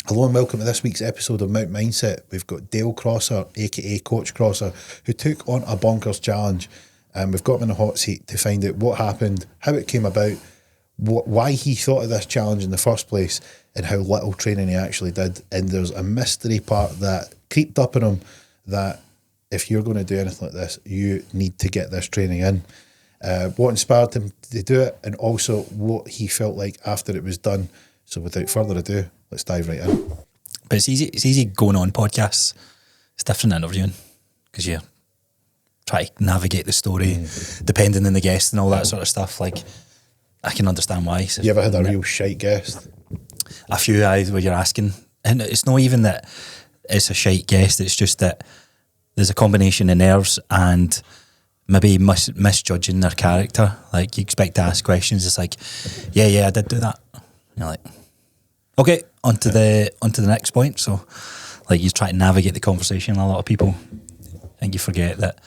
Hello and welcome to this week's episode of Mount Mindset. We've got Dale Crossar, aka Coach Crossar, who took on a bonkers challenge, and we've got him in the hot seat to find out what happened, how it came about, why he thought of this challenge in the first place, and how little training he actually did. And there's a mystery part that creeped up on him that if you're going to do anything like this, you need to get this training in. What inspired him to do it, and also what he felt like after it was done. So without further ado, let's dive right in. But it's easy going on podcasts. It's different interviewing because you try to navigate the story depending on the guest and all that sort of stuff. Like, I can understand why. So you ever had a real shite guest? A few where you're asking, and it's not even that it's a shite guest, it's just that there's a combination of nerves and maybe misjudging their character. Like, you expect to ask questions, it's like, yeah, I did do that. And you're like, okay, on to the next point. So, like, you try to navigate the conversation. A lot of people, I think you forget that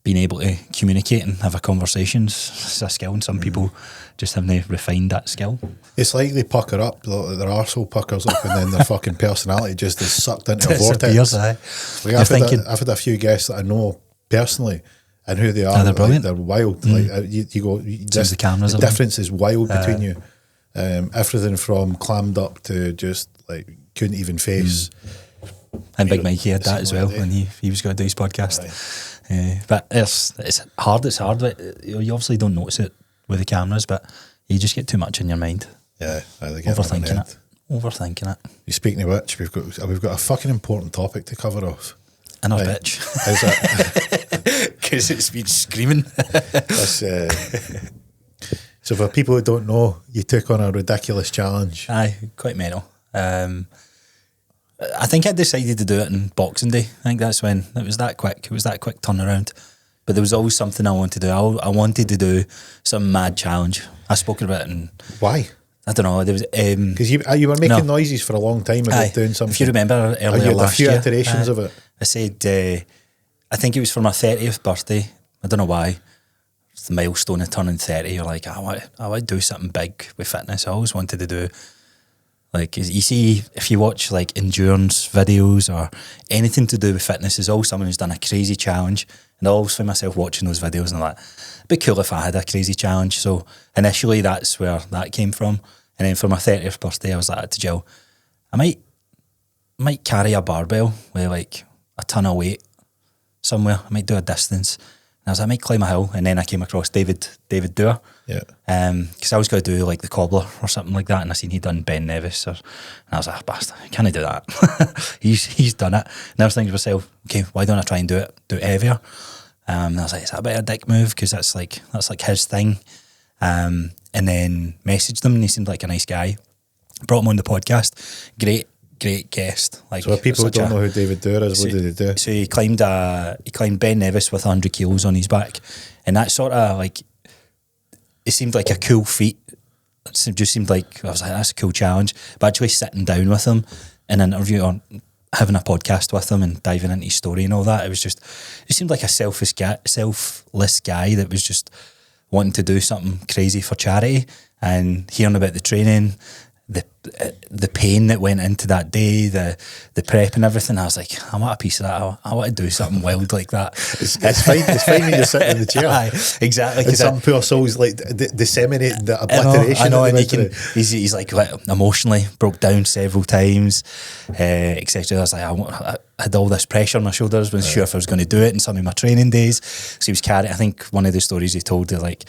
being able to communicate and have a conversation is a skill, and some people just haven't refined that skill. It's like they pucker up, their arsehole puckers up, and then their fucking personality just is sucked into a vortex. Like, I've had a few guests that I know personally, and who they are, they're brilliant. Like, they're wild. Like, you go, the cameras. The difference is wild between you. Everything from clammed up to just like couldn't even face. And Big Mikey had that as well when he was going to do his podcast. But it's hard. But you obviously don't notice it with the cameras, but you just get too much in your mind. Yeah, Overthinking it. You speaking of which, we've got a fucking important topic to cover off. Another bitch. How's that? Because it's been screaming. So for people who don't know, you took on a ridiculous challenge. Aye, quite mental. I think I decided to do it on Boxing Day. I think that's when it was that quick. It was that quick turnaround. But there was always something I wanted to do. I wanted to do some mad challenge. I've spoken about it. Why? I don't know. There was because you were making noises for a long time about doing something. If you remember earlier last year, a few iterations of it. I said I think it was for my 30th birthday. I don't know why. It's the milestone of turning 30. You're like, I want to do something big with fitness. I always wanted to do, like, you see, if you watch like endurance videos or anything to do with fitness, there's always someone who's done a crazy challenge, and I always find myself watching those videos and I'm like, it'd be cool if I had a crazy challenge. So initially that's where that came from, and then for my 30th birthday I was like to Jill, I might carry a barbell with like a ton of weight somewhere. I might do a distance. And I was like, I might climb a hill, and then I came across David Doer. Yeah. Because I was going to do like the cobbler or something like that, and I seen he'd done Ben Nevis, and I was like, bastard, can I do that? he's done it. And I was thinking to myself, okay, why don't I try and do it heavier? And I was like, is that a bit of a dick move? Because that's like his thing. And then messaged him, and he seemed like a nice guy. Brought him on the podcast. Great guest. Like, so if people don't know who David Doer is, what did he do? So he climbed Ben Nevis with 100 kilos on his back, and that sort of like, it seemed like a cool feat. It just seemed like, I was like, that's a cool challenge. But actually sitting down with him in an interview or having a podcast with him and diving into his story and all that, it seemed like a selfless guy that was just wanting to do something crazy for charity, and hearing about the training, the pain that went into that day, the prep and everything. I was like, I want a piece of that. I want to do something wild like that. It's fine when you're sitting in the chair. Aye, exactly. And some poor soul's like disseminating the obliteration. I know, and he's like emotionally broke down several times, etc. I was like, I had all this pressure on my shoulders, wasn't sure if I was going to do it in some of my training days. So he was carrying, I think one of the stories he told, like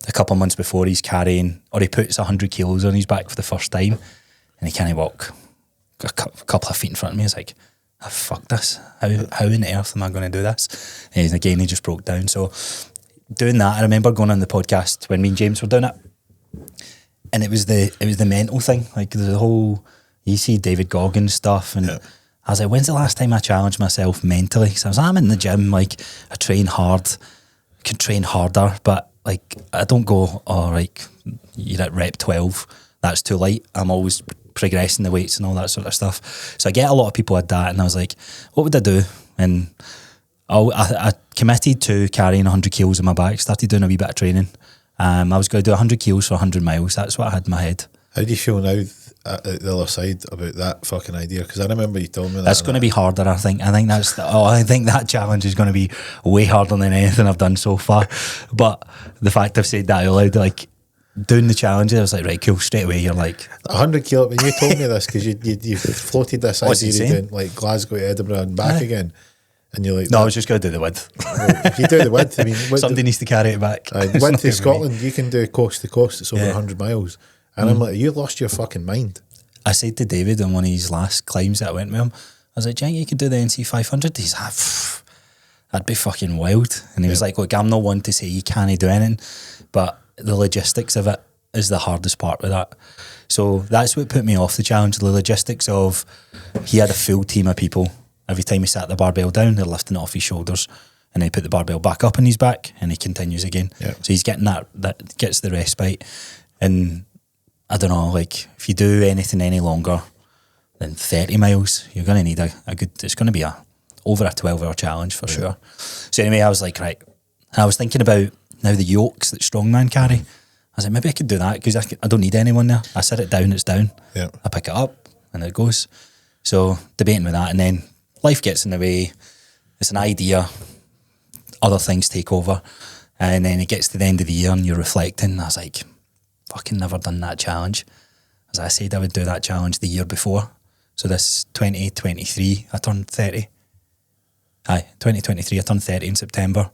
a couple of months before, he puts 100 kilos on his back for the first time, and he can't walk a couple of feet in front of me. He's like, oh, fuck this. How on earth am I going to do this? And again, he just broke down. So doing that, I remember going on the podcast when me and James were doing it, and it was the mental thing. Like, the whole, you see David Goggins stuff, and I was like, when's the last time I challenged myself mentally? Because I'm in the gym, like, I train hard, can train harder, but like, I don't go, you're at rep 12, that's too light. I'm always progressing the weights and all that sort of stuff. So I get a lot of people at that, and I was like, what would I do? And I committed to carrying 100 kilos on my back, started doing a wee bit of training. I was going to do 100 kilos for 100 miles. That's what I had in my head. How do you feel now at the other side about that fucking idea, because I remember you told me that. That's going to be harder, I think. I think that challenge is going to be way harder than anything I've done so far. But the fact I've said that out loud, like, doing the challenge, I was like, right, cool, straight away, you're like... 100 kilo, when you told me this, because you floated this idea of doing, like, Glasgow to Edinburgh and back again, and you're like... No, I was just going to do the width. Well, if you do the width, I mean... Somebody needs to carry it back. Width to Scotland, you can do coast to coast, it's over 100 miles. And I'm like, you lost your fucking mind. I said to David on one of his last climbs that I went with him, I was like, Jank, you could do the NC 500. He's like, that'd be fucking wild. And he was like, look, I'm not one to say you can't do anything, but the logistics of it is the hardest part with that. So that's what put me off the challenge, the logistics of, he had a full team of people. Every time he sat the barbell down, they're lifting it off his shoulders, and they put the barbell back up on his back, and he continues again. Yeah. So he's getting that gets the respite. And I don't know, like, if you do anything any longer than 30 miles, you're going to need a good, it's going to be over a 12-hour challenge for sure. So anyway, I was like, right, I was thinking about now the yokes that strongman carry. I was like, maybe I could do that, because I don't need anyone there. I sit it down, it's down. Yeah. I pick it up, and it goes. So debating with that, and then life gets in the way. It's an idea. Other things take over. And then it gets to the end of the year, and you're reflecting. I was like, fucking never done that challenge. As I said, I would do that challenge the year before. So this 2023, I turned 30. 2023, I turned 30 in September.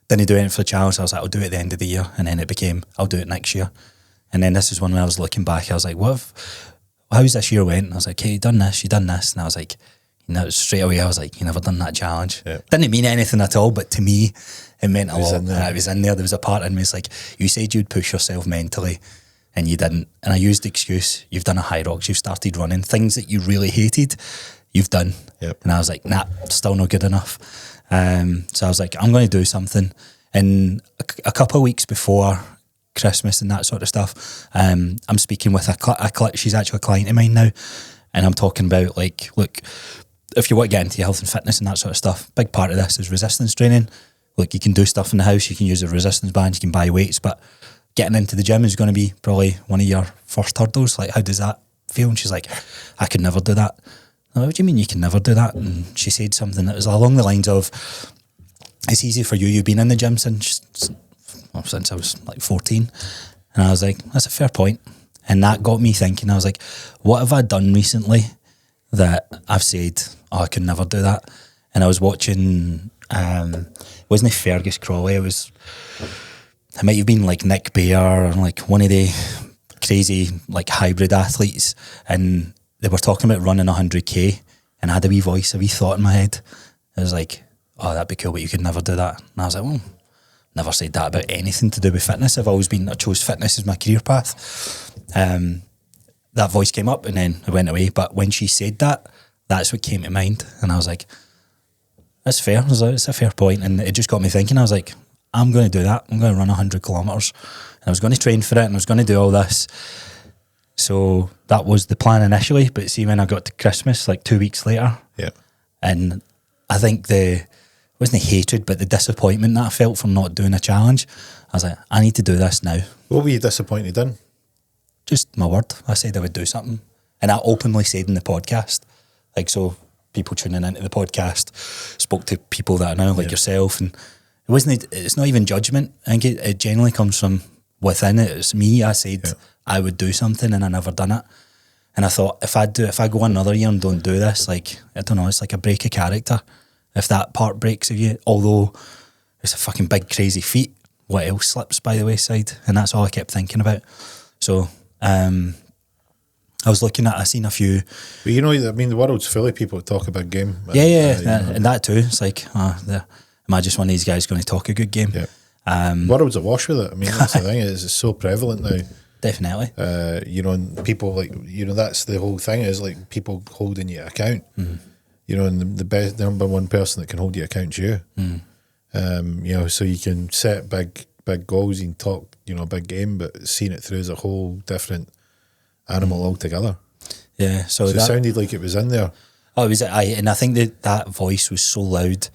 Didn't do anything for the challenge. I was like, I'll do it at the end of the year. And then it became, I'll do it next year. And then this is when I was looking back, I was like, how's this year went? And I was like, hey, you done this. And I was like, straight away, I was like, you never done that challenge. Yeah. Didn't mean anything at all, but to me, it meant a lot. I was in there. There was a part in me. It's like, you said you'd push yourself mentally, and you didn't. And I used the excuse, you've done a high rocks, you've started running. Things that you really hated, you've done. Yep. And I was like, nah, still not good enough. So I was like, I'm going to do something. And a couple of weeks before Christmas and that sort of stuff, I'm speaking with she's actually a client of mine now. And I'm talking about, like, look, if you want to get into your health and fitness and that sort of stuff, big part of this is resistance training. Look, you can do stuff in the house, you can use a resistance band, you can buy weights, but getting into the gym is going to be probably one of your first hurdles. Like, how does that feel? And she's like, I could never do that. Like, what do you mean you can never do that? And she said something that was along the lines of, it's easy for you, you've been in the gym since I was like 14. And I was like, that's a fair point. And that got me thinking. I was like, what have I done recently that I've said, I could never do that? And I was watching, it wasn't Fergus Crawley, it might have been like Nick Bear or like one of the crazy like hybrid athletes, and they were talking about running 100k, and I had a wee voice, a wee thought in my head. I was like, oh, that'd be cool, but you could never do that. And I was like, well, never said that about anything to do with fitness. I chose fitness as my career path. That voice came up and then it went away. But when she said that, that's what came to mind. And I was like, that's fair. I was like, it's a fair point. And it just got me thinking. I was like, I'm going to do that. I'm going to run 100 kilometres. And I was going to train for it, and I was going to do all this. So that was the plan initially. But see, when I got to Christmas, like 2 weeks later, and I think wasn't the hatred, but the disappointment that I felt from not doing a challenge, I was like, I need to do this now. What were you disappointed in? Just my word. I said I would do something. And I openly said in the podcast, like, so people tuning into the podcast spoke to people that I know, like yourself, and it's not even judgment. I think it genuinely comes from within it. It's me. I said I would do something, and I never done it. And I thought, if I go another year and don't do this, like, I don't know, it's like a break of character. If that part breaks of you, although it's a fucking big crazy feat, what else slips by the wayside? And that's all I kept thinking about. So I was looking at, I seen a few. But you know, I mean, the world's full of people that talk about game. And that too. It's like, am I just one of these guys going to talk a good game? Yeah. World's awash with it. I mean, that's the thing, it's so prevalent now. Definitely. You know, and people, like, you know, that's the whole thing, is like people holding you account. Mm-hmm. You know, and the number one person that can hold you account is you. Mm. You know, so you can set big goals and talk, you know, big game, but seeing it through as a whole different animal altogether. Yeah, so it sounded like it was in there. Oh, it was. And I think that voice was so loud,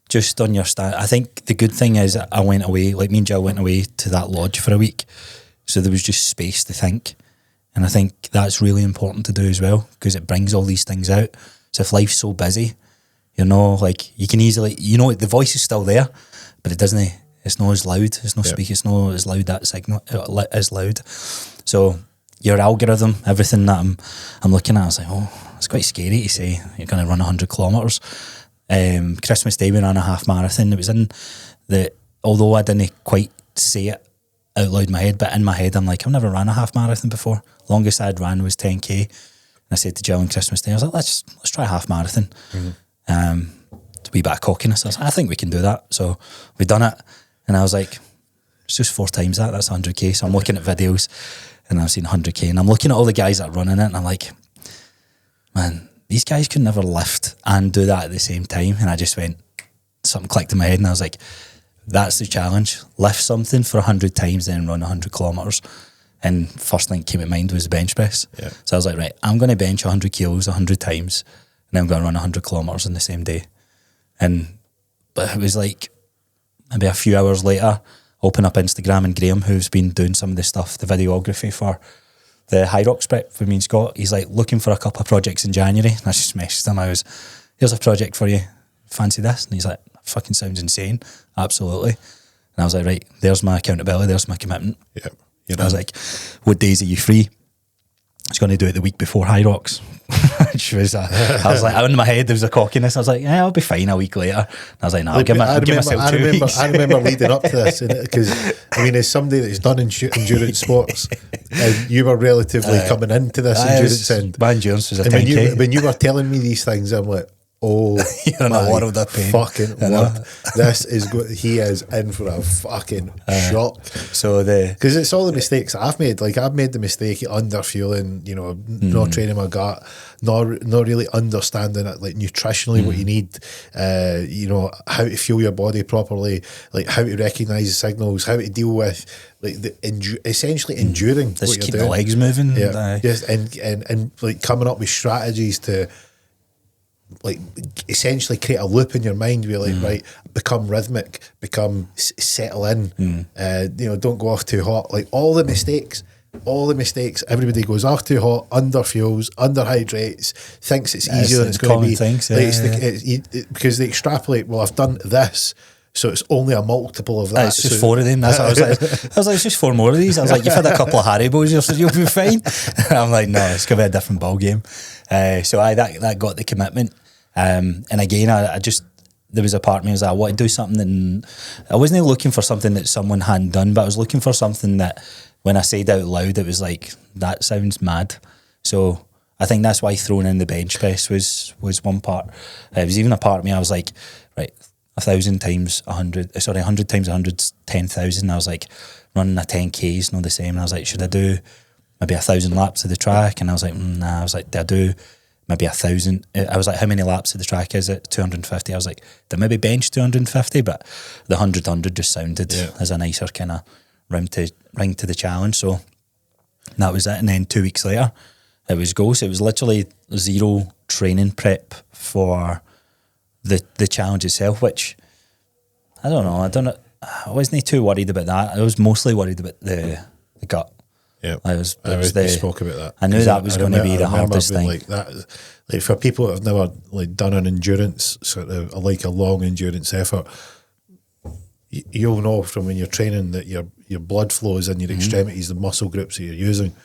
just on your stand. I think the good thing is I went away, like me and Jill went away to that lodge for a week, so there was just space to think. And I think that's really important to do as well, because it brings all these things out. So if life's so busy, you know, like you can easily, you know, the voice is still there, but it's not as loud. It's no speak. It's not as loud, that signal is loud. So your algorithm, everything that I'm looking at, I was like, oh, it's quite scary to say you're going to run 100 kilometres. Christmas Day we ran a half marathon. It was in although I didn't quite say it out loud in my head, but in my head I'm like, I've never ran a half marathon before. Longest I'd ran was 10k. And I said to Jill on Christmas Day, I was like, let's try a half marathon. It's a wee bit of cockiness. I was like, I think we can do that. So we done it, and I was like, it's just 4 times that's 100k. So I'm looking at videos and I've seen 100k, and I'm looking at all the guys that are running it, and I'm like, man, these guys could never lift and do that at the same time. And I just went, something clicked in my head, and I was like, that's the challenge. Lift something for 100 times, then run 100 kilometres. And first thing that came to mind was the bench press. Yeah. So I was like, right, I'm going to bench 100 kilos 100 times, and I'm going to run 100 kilometres in the same day. But it was like maybe a few hours later, open up Instagram, and Graham, who's been doing some of the stuff, the videography for the High Rocks prep for me and Scott, he's like looking for a couple of projects in January. And I just messaged him. I was, here's a project for you. Fancy this? And he's like, fucking sounds insane. Absolutely. And I was like, right, there's my accountability, there's my commitment. Yeah. I was like, what days are you free? I was going to do it the week before High Rocks. Which was, I was like, in my head there was a cockiness. I was like, yeah, I'll be fine a week later. And I was like, no, I'll give myself 2 weeks. I remember leading up to this, because I mean, as somebody that's done endurance sports, and you were relatively coming into this endurance end. My endurance was a 10k. When you were telling me these things, I'm like, oh, you're in a world of pain. Fucking word. This is good. He is in for a fucking shock. So because it's all the mistakes I've made. Like, I've made the mistake of under fueling, you know, not training my gut, not really understanding it, like nutritionally what you need, you know, how to fuel your body properly, like how to recognise the signals, how to deal with like essentially enduring just what you're keep doing. The legs moving. Yeah, yes, and like coming up with strategies to like essentially create a loop in your mind where like right, become rhythmic, settle in, you know, don't go off too hot. Like all the mistakes, everybody goes off too hot, under fuels, underhydrates, thinks it's easier than it's going to be. Things, because they extrapolate, well, I've done this, so it's only a multiple of that. It's just 4 of them. That's what I was like, it's just 4 more of these. I was like, you've had a couple of Haribos, you'll be fine. And I'm like, no, it's going to be a different ball game. So that got the commitment. And again, I just, there was a part of me was like, I want to do something that I wasn't looking for something that someone hadn't done, but I was looking for something that when I said out loud, it was like, that sounds mad. So I think that's why throwing in the bench press was one part. It was even a part of me, I was like, right, 1,000 times 100, 100 times 100, 10,000. I was like, running a 10k is not the same. And I was like, should I do maybe 1,000 laps of the track? And I was like, nah. I was like, do I do maybe 1,000? I was like, how many laps of the track is it? 250. I was like, did I maybe bench 250? But the 100 just sounded as a nicer kind of ring to the challenge. So that was it. And then 2 weeks later, it was go. So it was literally zero training prep for the challenge itself, which I don't know. I wasn't too worried about that. I was mostly worried about the gut. Yeah, we spoke about that. I knew that was going to be the hardest thing. Like that, like for people that have never like done an endurance sort of like a long endurance effort, you'll know from when you're training that your blood flows in your extremities, the muscle groups that you're using,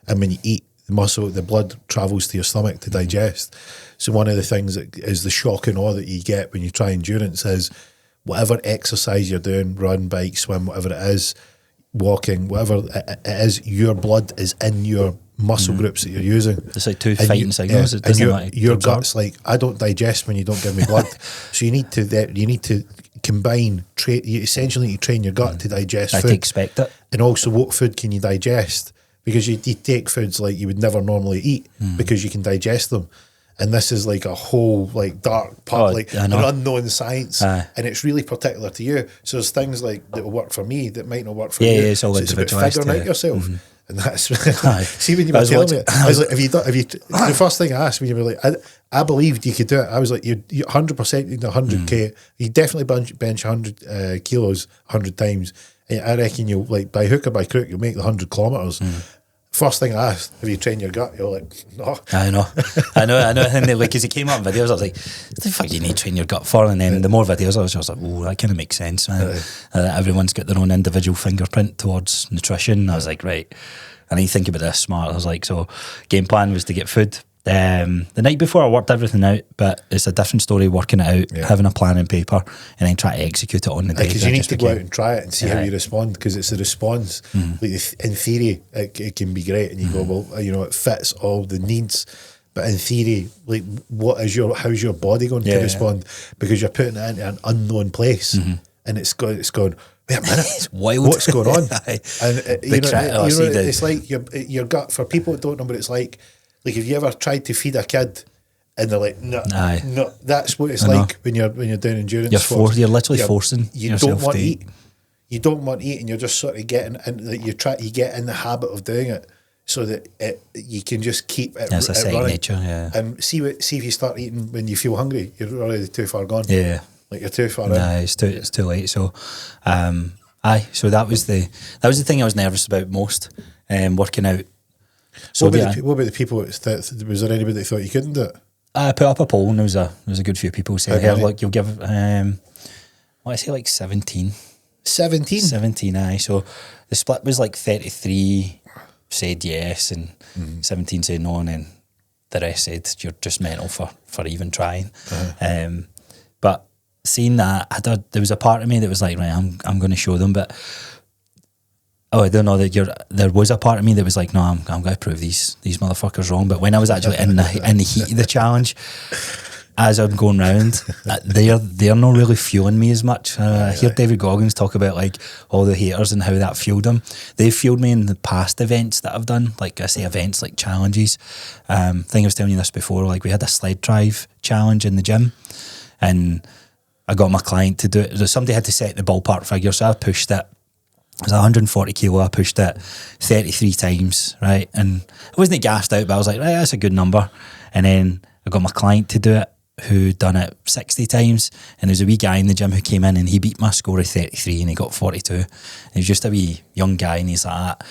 and when you eat, the blood travels to your stomach to digest. So one of the things that is the shock and awe that you get when you try endurance is whatever exercise you're doing, run, bike, swim, whatever it is, walking, whatever it is, your blood is in your muscle groups that you're using. It's like two fighting signals. It doesn't matter. Your gut's like, I don't digest when you don't give me blood. So you need to combine. You essentially need to train your gut to digest food. I expect it. And also, what food can you digest? Because you take foods like you would never normally eat because you can digest them. And this is like a whole like dark part, like an unknown science, and it's really particular to you. So there's things like that will work for me that might not work for you. Yeah, it's all individualised. It's about figuring out yourself, and that's see when you were telling me. I was like, have you the first thing I asked when you were like, I believed you could do it. I was like, you 100% in 100k. You definitely bench 100 kilos 100 times. And I reckon you'll like by hook or by crook you'll make the 100 kilometers. First thing I asked, have you trained your gut? You're like, no. I know. And then, like, as it came up in videos, I was like, what the fuck do you need to train your gut for? And then the more videos I was just like, oh, that kind of makes sense, man. Everyone's got their own individual fingerprint towards nutrition. I was like, right, I need to think about this smart. I was like, so game plan was to get food. The night before I worked everything out, but it's a different story working it out, having a plan in paper, and then try to execute it on the day. Because you need to go out and try it and see how you respond, because it's a response. Like in theory, it can be great, and you go, well, you know, it fits all the needs. But in theory, like, how's your body going to respond? Because you're putting it into an unknown place, and it's going. Wait a minute, it's wild. What's going on? And it's like your gut. For people that don't know what it's like have you ever tried to feed a kid and they're like, no, that's what it's like when you're doing endurance sports. You're literally forcing you don't want to eat. You don't want to eat, and you're just sort of getting in. Like you get in the habit of doing it, so that you can just keep it. It's a second running. nature, And see if you start eating when you feel hungry, you're already too far gone. Yeah, like you're too far in. It's too late. So, so that was the thing I was nervous about most. Working out. So what about the people? Was there anybody that thought you couldn't do it? I put up a poll, and there was a good few people saying, "Hey, look, you'll give." I say like 17. 17? 17, aye. So the split was like 33 said yes, and 17 said no, and then the rest said you're just mental for even trying. But seeing that, there was a part of me that was like, right, I'm going to show them, but. Oh, I don't know that there was a part of me that was like, no, I'm going to prove these motherfuckers wrong. But when I was actually in the heat of the challenge, as I'm going round, they're not really fueling me as much. I hear David Goggins talk about like all the haters and how that fueled them. They've fueled me in the past events that I've done, like I say events like challenges. I think I was telling you this before. Like we had a sled drive challenge in the gym, and I got my client to do it. So somebody had to set the ballpark figure, so I pushed it. It was 140 kilo. I pushed it 33 times, right? And I wasn't gassed out, but I was like, right, that's a good number. And then I got my client to do it, who done it 60 times. And there was a wee guy in the gym who came in and he beat my score of 33 and he got 42. And he was just a wee young guy, and he's like,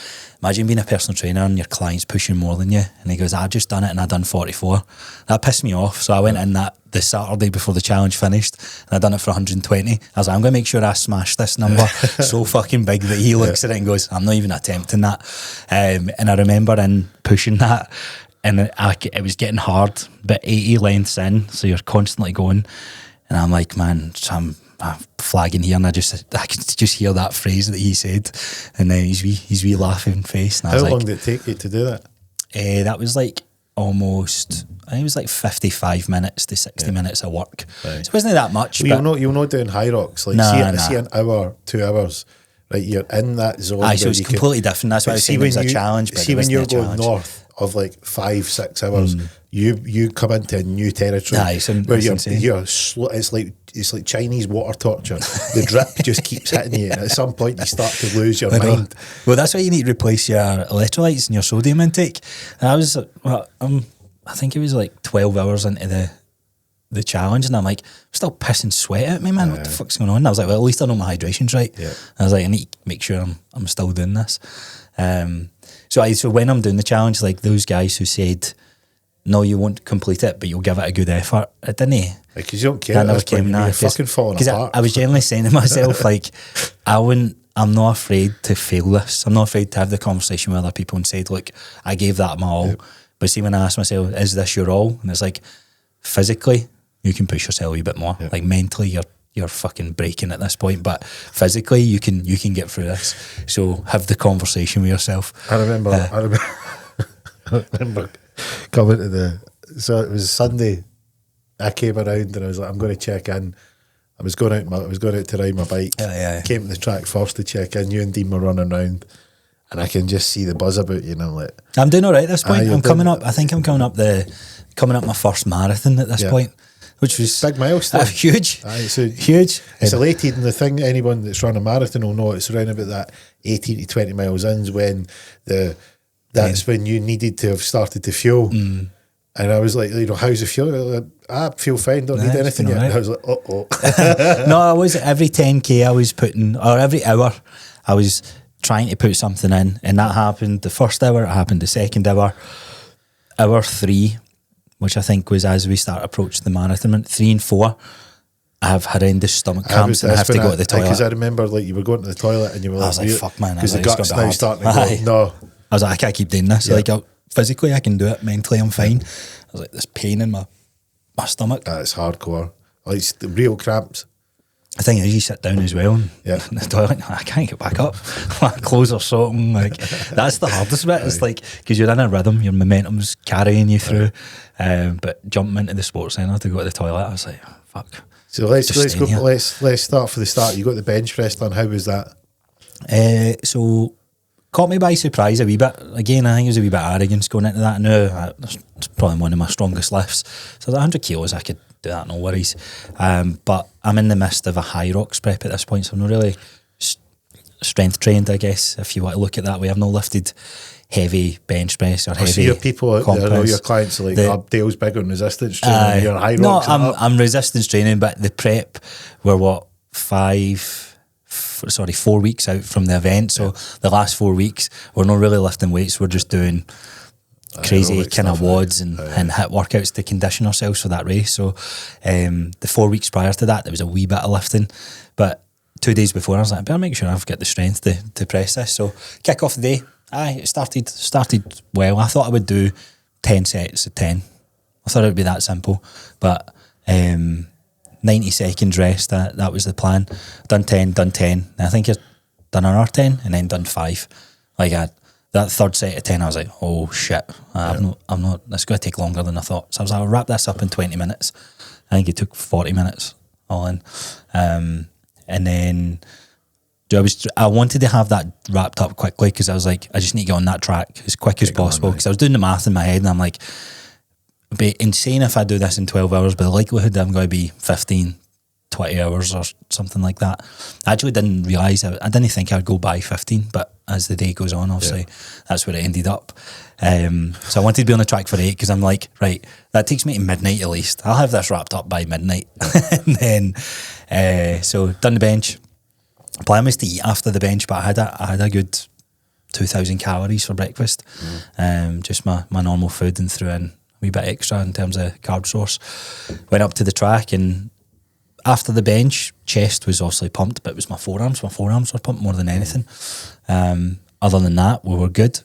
imagine being a personal trainer and your client's pushing more than you. And he goes, I just done it and I done 44. That pissed me off. So I went in the Saturday before the challenge finished, and I done it for 120. I was like, I'm going to make sure I smash this number so fucking big that he looks at it and goes, I'm not even attempting that. And I remember in pushing that, and it was getting hard, but 80 lengths in, so you're constantly going. And I'm like, man, I'm flagging here, and I could just hear that phrase that he said, and then his wee laughing face. And How long did it take you to do that? That was like almost, I think it was like 55 minutes to 60 minutes of work. Right. So it wasn't that much. Well, you're not doing high rocks. Like, see an hour, 2 hours, right? You're in that zone. So it's completely different. That's why I was saying it was a challenge. But see, when you're going north of like 5-6 hours, you come into a new territory where you're slow. It's like Chinese water torture. The drip just keeps hitting you, and at some point you start to lose your mind. Well, that's why you need to replace your electrolytes and your sodium intake. And I think it was like 12 hours into the challenge, and I'm like, I'm still pissing sweat at me, man. What the fuck's going on? And I was like, well, at least I know my hydration's right. Yeah. I was like, I need to make sure I'm still doing this. So when I'm doing the challenge, like those guys who said, no, you won't complete it, but you'll give it a good effort, it didn't. Because you don't care. That never came. You're fucking falling apart. I was generally saying to myself, like, I'm not afraid to fail this. I'm not afraid to have the conversation with other people and say, look, I gave that my all. Yep. But see, when I ask myself, is this your all? And it's like, physically, you can push yourself a wee bit more. Yep. Like mentally, you're fucking breaking at this point, but physically you can get through this. So have the conversation with yourself. I remember coming to so it was Sunday. I came around and I was like, I'm going to check in. I was going out to ride my bike. Came to the track first to check in. You and Dean were running around, and I can just see the buzz about you. And I'm like, I'm doing all right at this point. I think I'm coming up my first marathon at this point. Which was big milestone. Huge. Huge. It's elated, and the thing, anyone that's run a marathon will know, it's around about that 18 to 20 miles in when that's when you needed to have started to fuel. And I was like, how's the fuel? I feel fine, don't need anything yet. Right. I was like, No, I was every 10k I was putting, or every hour I was trying to put something in, and that happened the first hour, it happened the second hour. Hour 3, which I think was as we start approaching the marathon, 3 and 4, I have horrendous stomach cramps and I have to go to the toilet. Because I remember, like, you were going to the toilet and you were like, I was like, fuck, man. Because the gut's now starting to go, no. I was like, I can't keep doing this. Yeah. Like, physically, I can do it. Mentally, I'm fine. I was like, this pain in my stomach. It's hardcore. Like, it's the real cramps. The thing is, you sit down as well in the toilet, I can't get back up. My clothes are soaking. Like, that's the hardest bit. It's like, because you're in a rhythm, your momentum's carrying you through. But jumping into the sports centre to go to the toilet, I was like, fuck. So let's start for the start. You got the bench press done. How was that? So caught me by surprise a wee bit. Again, I think it was a wee bit arrogance going into that. Now it's probably one of my strongest lifts. So 100 kilos, I could do that, no worries. But I'm in the midst of a high rocks prep at this point, so I'm not really strength trained, I guess, if you want to look at that way. I've not lifted heavy bench press or heavy. So your people out there, all your clients are like, Dale's big on resistance training, you're high rocks. No, I'm resistance training, but the prep were 4 weeks out from the event. So the last 4 weeks, we're not really lifting weights, we're just doing crazy kind of WODs and HIIT workouts to condition ourselves for that race. So the 4 weeks prior to that, there was a wee bit of lifting, but 2 days before, I was like, I better make sure I've got the strength to press this. So kick off the day, it started well. I thought I would do 10 sets of 10. I thought it would be that simple, but 90 seconds rest, that was the plan. Done 10, and I think I'd done another 10 and then done 5. Like that third set of 10, I was like, oh shit, I'm not, that's going to take longer than I thought. So I was like, I'll wrap this up in 20 minutes. I think it took 40 minutes all in. And then I wanted to have that wrapped up quickly because I was like, I just need to get on that track as quick as possible, because I was doing the math in my head and I'm like, it'd be insane if I do this in 12 hours, but the likelihood that I'm going to be 15, 20 hours or something like that. I actually didn't realise, I didn't think I'd go by 15, but as the day goes on, obviously, that's where it ended up. So I wanted to be on the track for 8 because I'm like, right, that takes me to midnight at least. I'll have this wrapped up by midnight. And then, so done the bench. Plan was to eat after the bench, but I had a good 2,000 calories for breakfast. Just my normal food, and threw in a wee bit extra in terms of carb source. Went up to the track, and after the bench, chest was obviously pumped, but it was my forearms. My forearms were pumped more than anything. Other than that, we were good.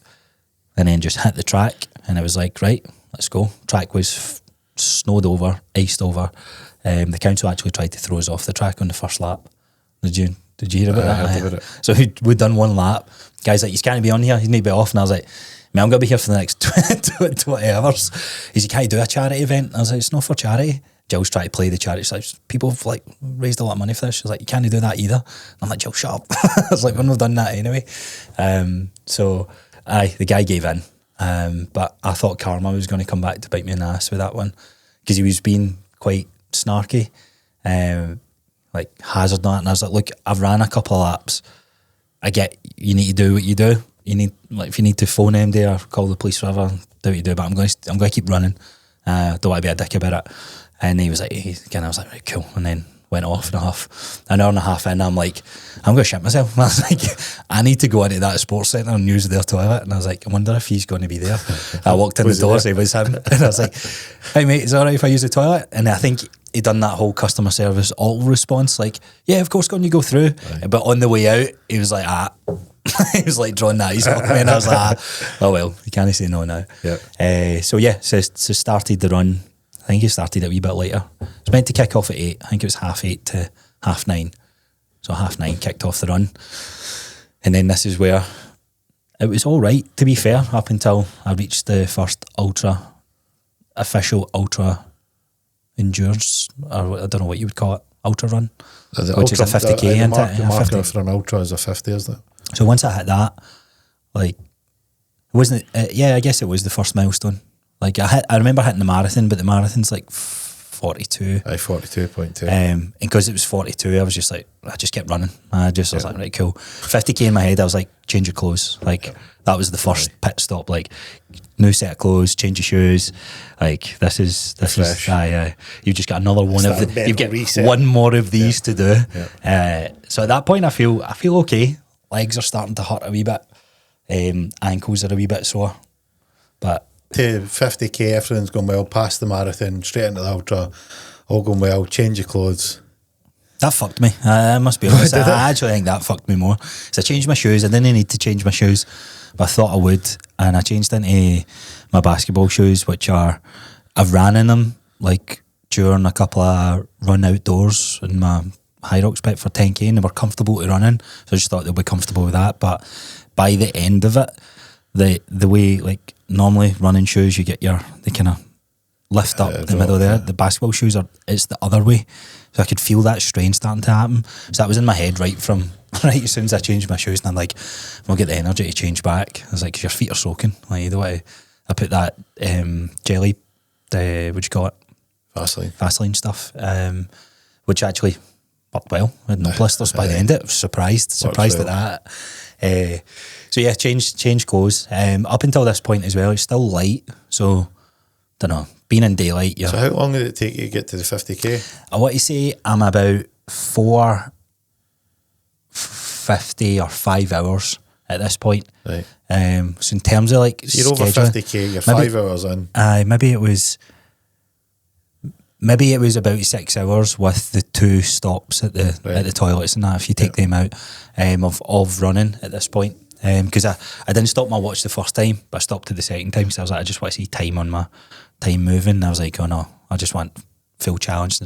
And then just hit the track, and it was like, right, let's go. Track was snowed over, iced over. The council actually tried to throw us off the track on the first lap. Did you hear about that? I heard about it. So we'd done one lap. Guys like, you can't be on here, you need to be off. And I was like, man, I'm going to be here for the next 20 hours. He said, can't you do a charity event? And I was like, it's not for charity. Jill's trying to play the charity. She's like, people have like raised a lot of money for this. She's like, you can't do that either. And I'm like, Jill, shut up. I was like, we're not done that anyway. So the guy gave in. But I thought karma was going to come back to bite me in the ass with that one, because he was being quite snarky. Like hazard on it, and I was like, look, I've ran a couple of laps. I get you need to do what you do. You need, like, if you need to phone MD or call the police, whatever, do what you do. But I'm going to keep running. Don't want to be a dick about it. And he was like, again, I was like, right, cool. And then went off and off. An hour and a half in, I'm like, I'm going to shit myself. And I was like, I need to go into that sports centre and use their toilet. And I was like, I wonder if he's going to be there. I walked in the door, so it was him. And I was like, hey mate, is it all right if I use the toilet? And I think he done that whole customer service auto response, like, yeah, of course, go on, you go through. Right. But on the way out, he was like, he was like drawing that ease off me, and I was like, oh well, you can't say no now. Yeah. So started the run. I think he started a wee bit later. It was meant to kick off at 8. I think it was 8:30 to 9:30. So 9:30 kicked off the run. And then this is where it was all right, to be fair, up until I reached the first official ultra endurance, or I don't know what you would call it, ultra run, which is a 50k. The marker for an ultra is a 50, isn't it? So once I hit that, like, wasn't it? I guess it was the first milestone. Like I remember hitting the marathon, but the marathon's like 42. 42.2. And because it was 42, I was just like, I just kept running. I was like, right, cool. 50k in my head, I was like, change your clothes. Like that was the first pit stop. Like, new set of clothes, change your shoes. Like this is you've just got another one of the. You've got one more of these to do. Yeah. So at that point, I feel okay. legs are starting to hurt a wee bit. Ankles are a wee bit sore. But to 50k, everything's going well, past the marathon, straight into the ultra, all going well, change your clothes. that fucked me. I must be honest. I actually think that fucked me more. So I changed my shoes. I didn't need to change my shoes, but I thought I would. And I changed into my basketball shoes, which are, I've ran in them like during a couple of run outdoors in my High Rocks bit for 10k, and they were comfortable to run in. So I just thought they'd be comfortable with that. But by the end of it, the way, like, normally running shoes, you get they kind of lift up the middle there. The basketball shoes it's the other way. So I could feel that strain starting to happen. So that was in my head right as soon as I changed my shoes, and I'm like, I'll get the energy to change back. I was like, 'cause your feet are soaking. Like, you don't want to, I put that jelly, what'd you call it? Vaseline stuff, which actually worked well. I had no blisters by the end of it. I was surprised at that. So yeah, change clothes. Up until this point as well, it's still light. So, don't know, being in daylight. So how long did it take you to get to the 50k? I want to say I'm about 4:50 or 5 hours at this point. Right. So in terms of like, so you're over 50k, you're 5 hours in. Maybe it was about 6 hours with the 2 stops at the toilets and that, if you take them out, of running at this point. Because I didn't stop my watch the first time, but I stopped it the second time, because I was like, I just want to see time on my time moving. And I was like, oh no, I just want full challenge,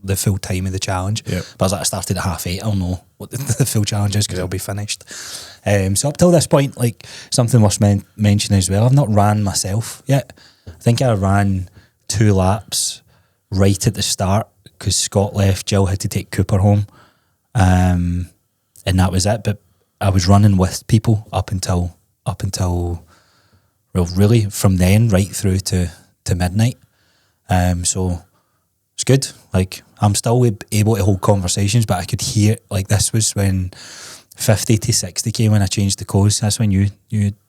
the full time of the challenge. Yep. But I was like, I started at 8:30, I'll know what the full challenge is, because I'll be finished. So up till this point, like, something worth mentioning as well, I've not ran myself yet. I think I ran 2 laps right at the start, because Scott left, Jill had to take Cooper home, and that was it. But I was running with people up until well, really from then right through to midnight. So it's good. Like, I'm still able to hold conversations, but I could hear, like, this was when 50 to 60k, when I changed the course. That's when you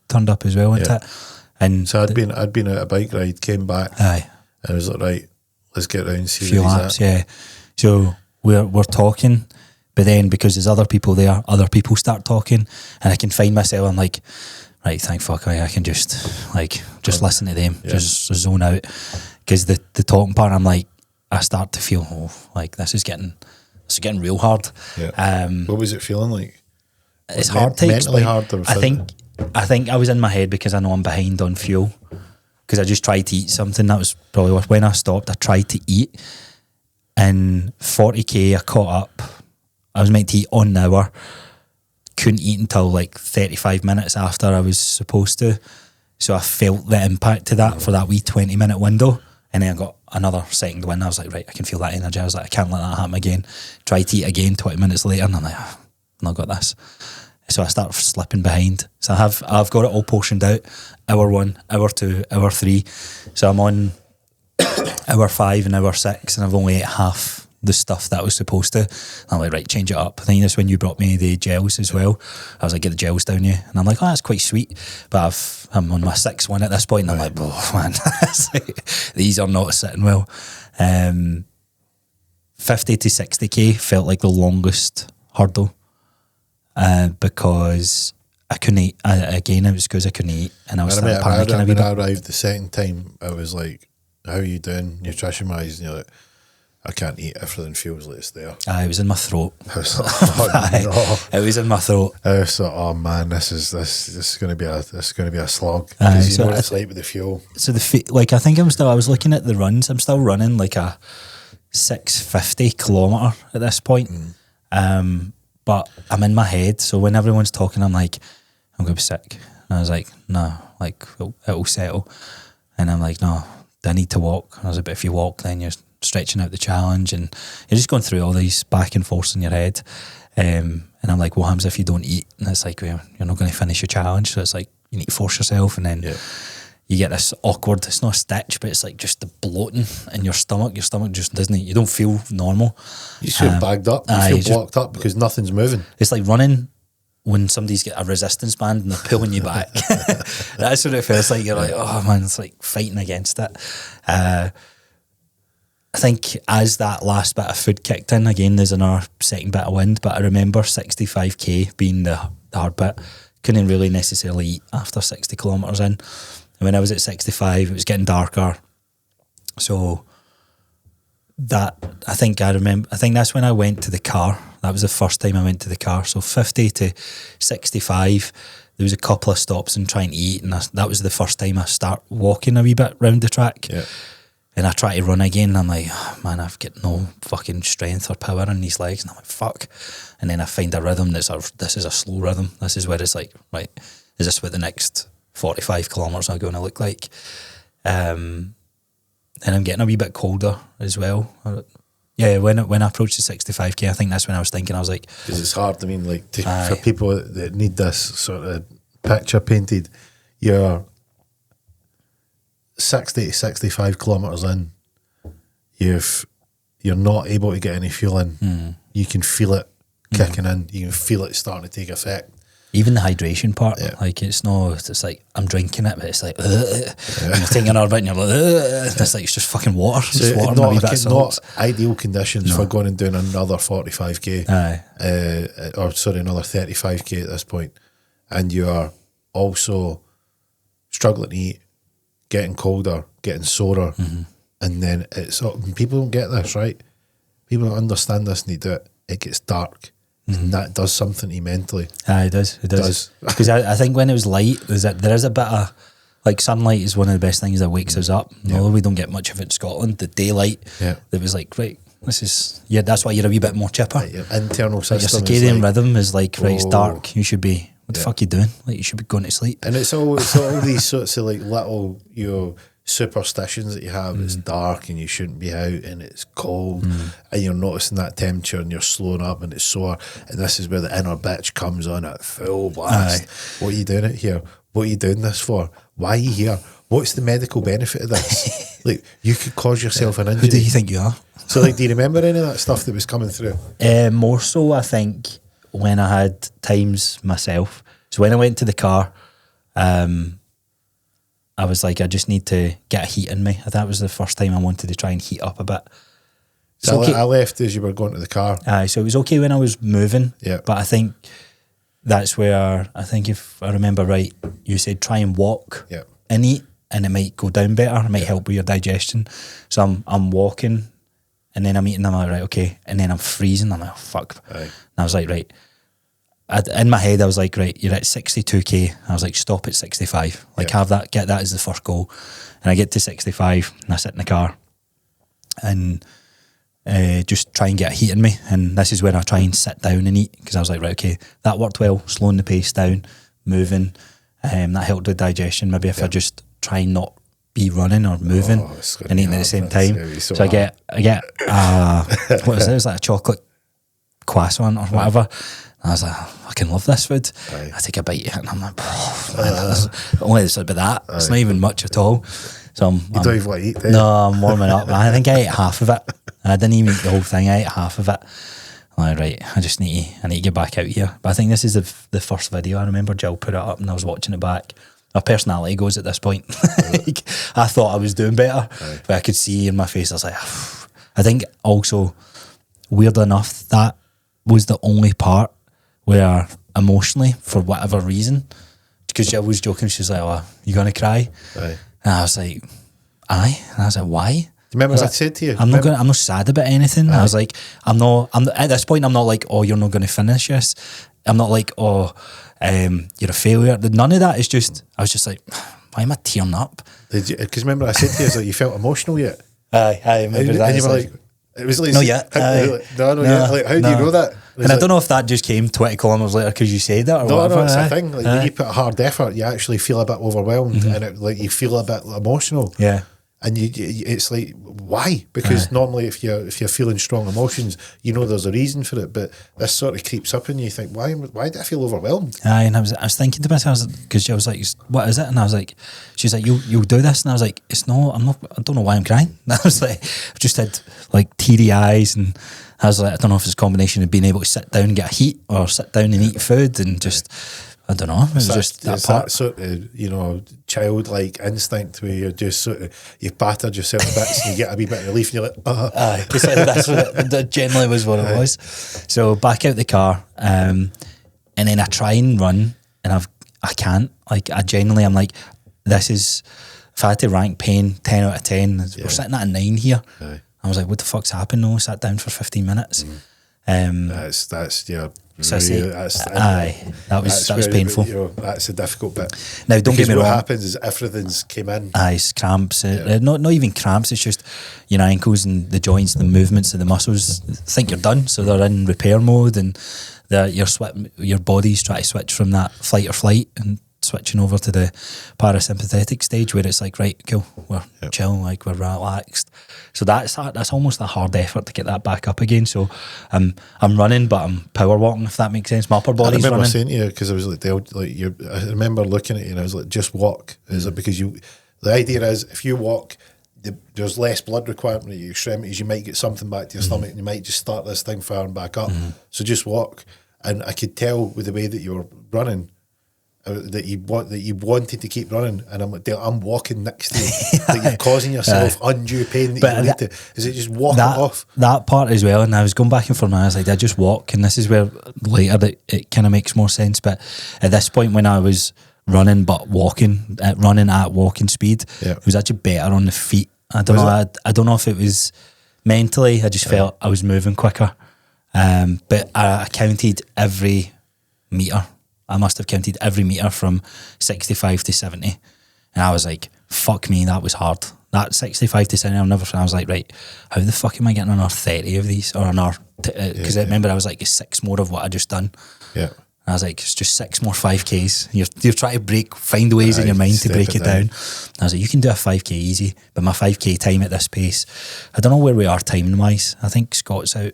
turned up as well, wasn't it? And so I'd been at a bike ride, came back, and I was like, right, let's get round and see few laps, yeah. So we're talking, but then because there's other people there, other people start talking, and I can find myself, I'm like, right, thank fuck, I can just listen to them, just zone out, because the talking part, I'm like, I start to feel, like, this is getting real hard. Yeah. What was it feeling like? It's hard to mentally explain. hard. I think I was in my head, because I know I'm behind on fuel, because I just tried to eat something. That was probably when I stopped. I tried to eat, and 40k I caught up. I was meant to eat on the hour, couldn't eat until like 35 minutes after I was supposed to. So I felt the impact of that for that wee 20-minute window, and then I got another second win. I was like, right, I can feel that energy. I was like, I can't let that happen again. Tried to eat again 20 minutes later, and I'm like, I've not got this. So I start slipping behind. So I've got it all portioned out. Hour 1, hour 2, hour 3. So I'm on hour 5 and hour 6, and I've only ate half the stuff that I was supposed to. I'm like, right, change it up. I think that's when you brought me the gels as well. I was like, get the gels down you. And I'm like, oh, that's quite sweet. But I'm on my 6th one at this point, and I'm like, oh man, these are not sitting well. 50 to 60k felt like the longest hurdle, because I couldn't eat. Again, it was because I couldn't eat, and I was panicking a bit. When I arrived the second time, I was like, how are you doing nutrition wise? And you're like, I can't eat, everything feels like it's there. It was in my throat. I was like, oh, no. It was in my throat. I was like, oh man, this is going to be a slog, because you know what it's like with the fuel. So I think I was looking at the runs. I'm still running like a 650 kilometre at this point. But I'm in my head, so when everyone's talking, I'm like, I'm going to be sick. And I was like, no, like, it'll settle. And I'm like, no, I need to walk. And I was like, but if you walk, then you're stretching out the challenge, and you're just going through all these back and forths in your head. And I'm like, what happens if you don't eat? And it's like, well, you're not going to finish your challenge. So it's like, you need to force yourself, and then you get this awkward, it's not a stitch, but it's like just the bloating in your stomach. Your stomach just doesn't, you don't feel normal. You feel bagged up, you feel blocked up, because nothing's moving. It's like running when somebody's got a resistance band and they're pulling you back. That's what it feels like. You're like, oh man, it's like fighting against it. I think as that last bit of food kicked in, again, there's another second bit of wind, but I remember 65k being the hard bit. Couldn't really necessarily eat after 60 kilometres in. And when I was at 65, it was getting darker. So that, I think that's when I went to the car. That was the first time I went to the car. So 50 to 65, there was a couple of stops and trying to eat, and that was the first time I start walking a wee bit round the track. Yeah. And I try to run again, and I'm like, oh, man, I've got no fucking strength or power in these legs. And I'm like, fuck. And then I find a rhythm this is a slow rhythm. This is where it's like, right, is this what the next 45 kilometres are going to look like? And I'm getting a wee bit colder as well. Yeah, when I approached the 65k, I think that's when I was thinking, I was like... Because it's hard, I mean, like, for people that need this sort of picture painted, you're 60 to 65 kilometres in, you're not able to get any fuel in. You can feel it kicking in, you can feel it starting to take effect. Even the hydration part, like it's like I'm drinking it, but it's like, and you're taking another bit and you're like, it's like, it's just fucking water. So just water, not ideal conditions for going and doing another 45k, another 35k at this point. And you are also struggling to eat, getting colder, getting sorer. And then people don't get this, right? People don't understand this and they do it. It gets dark. And that does something to you mentally. It does. Because I think when it was light, there is a bit of, like, sunlight is one of the best things that wakes us up. Although we don't get much of it in Scotland, the daylight, that was like, right, this is, that's why you're a wee bit more chipper. Like your internal system. Your circadian rhythm is like, right, it's dark, you should be, what the fuck are you doing? Like, you should be going to sleep. And it's all these sorts of like little, superstitions that you have. It's dark and you shouldn't be out and it's cold and you're noticing that temperature and you're slowing up and it's sore, and this is where the inner bitch comes on at full blast. What are you doing it here? What are you doing this for? Why are you here? What's the medical benefit of this? Like, you could cause yourself an injury. Who do you think you are? So, like, do you remember any of that stuff that was coming through? More so, I think, when I had times myself. So when I went to the car, I was like, I just need to get a heat in me. That was the first time I wanted to try and heat up a bit. So I left as you were going to the car. So it was okay when I was moving. Yeah. But I think that's where, I think if I remember right, you said try and walk and eat, and it might go down better. It might help with your digestion. So I'm walking, and then I'm eating. I'm like, right, okay. And then I'm freezing. I'm like, oh, fuck. And I was like, right. In my head, I was like, right, you're at 62k. I was like, stop at 65. Like, have that, get that as the first goal. And I get to 65, and I sit in the car, and just try and get a heat in me. And this is when I try and sit down and eat, because I was like, right, okay, that worked well, slowing the pace down, moving. That helped with digestion. Maybe if I just try and not be running or moving and eating at the same time. So I get what is it? It's like a chocolate croissant or whatever. I was like, I can love this food. I take a bite and I'm like, only it's about that. It's not even much at all. So you don't even want to eat, do you? No, I'm warming up. I think I ate half of it. I didn't even eat the whole thing. I ate half of it. I'm like, right, I need to get back out here. But I think this is the first video. I remember Jill put it up and I was watching it back. My personality goes at this point. Like, I thought I was doing better, but I could see in my face, I was like, I think also, weird enough, that was the only part where emotionally, for whatever reason, because Jill was joking, she was like, oh, you going to cry? And I was like, aye. And I was like, why? Do you remember what I said to you? I'm not sad about anything. I was like, I'm at this point, I'm not like, oh, you're not going to finish this. I'm not like, oh, you're a failure. None of that. Is just, I was just like, why am I tearing up? Because remember I said to you, it's like, you felt emotional yet? Aye, remember that. And you were like, it was like, no, yet. No, yet. Like, how do you know that? And I don't know if that just came 20 kilometres later because you said that or whatever. No, it's a thing. Like, when you put a hard effort, you actually feel a bit overwhelmed and you feel a bit emotional. Yeah. And it's like, why? Because normally if you're feeling strong emotions, you know there's a reason for it, but this sort of creeps up and you think, why did I feel overwhelmed? And I was thinking to myself, because she was like, what is it? And I was like, she's like, you'll do this? And I was like, I don't know why I'm crying. And I was like, I've just had like teary eyes, and I was like, I don't know if it's a combination of being able to sit down and get a heat or sit down and eat food and just, I don't know. It was just that part. That sort of, childlike instinct where you're just sort of, you've battered yourself a bit and you get a wee bit of relief and you're like, that's what that generally was what it was. So back out the car, and then I try and run, and I can't. Like, I genuinely, I'm like, this is, if I had to rank pain 10 out of 10, we're sitting at a 9 here. Aye. I was like, what the fuck's happened? No, sat down for 15 minutes. That's yeah. So that was where, painful. That's a difficult bit. Now, don't get me wrong. What happens is everything's came in. It's cramps. Not even cramps. It's just your ankles and the joints, the movements of the muscles think you're done, so they're in repair mode, and your body's trying to switch from that fight or flight and switching over to the parasympathetic stage where it's like, right, cool, we're chill, like we're relaxed. So that's almost a hard effort to get that back up again. So I'm running, but I'm power walking, if that makes sense. My upper body's running. I remember saying to you, because I was like, I remember looking at you and I was like, just walk. Is it because the idea is if you walk, there's less blood requirement at your extremities, you might get something back to your stomach and you might just start this thing firing back up. So just walk. And I could tell with the way that you were running that you wanted to keep running, and I'm like, Dale, I'm walking next to you. Like, you're causing yourself undue pain that you need to. Is it just walk it off? That part as well, and I was going back and forth, and I was like, I just walk, and this is where later that it kind of makes more sense. But at this point, when I was running but running at walking speed, it was actually better on the feet. I don't know. I don't know if it was mentally. I just felt I was moving quicker. But I counted every meter. I must have counted every meter from 65 to 70. And I was like, fuck me, that was hard. That 65 to 70, I was like, right, how the fuck am I getting another 30 of these? Or another, because I remember I was like, it's 6 more of what I just done. Yeah. And I was like, it's just 6 more 5Ks. You're trying to find ways in your mind to break it down. I was like, you can do a 5K easy, but my 5K time at this pace, I don't know where we are timing wise. I think Scott's out,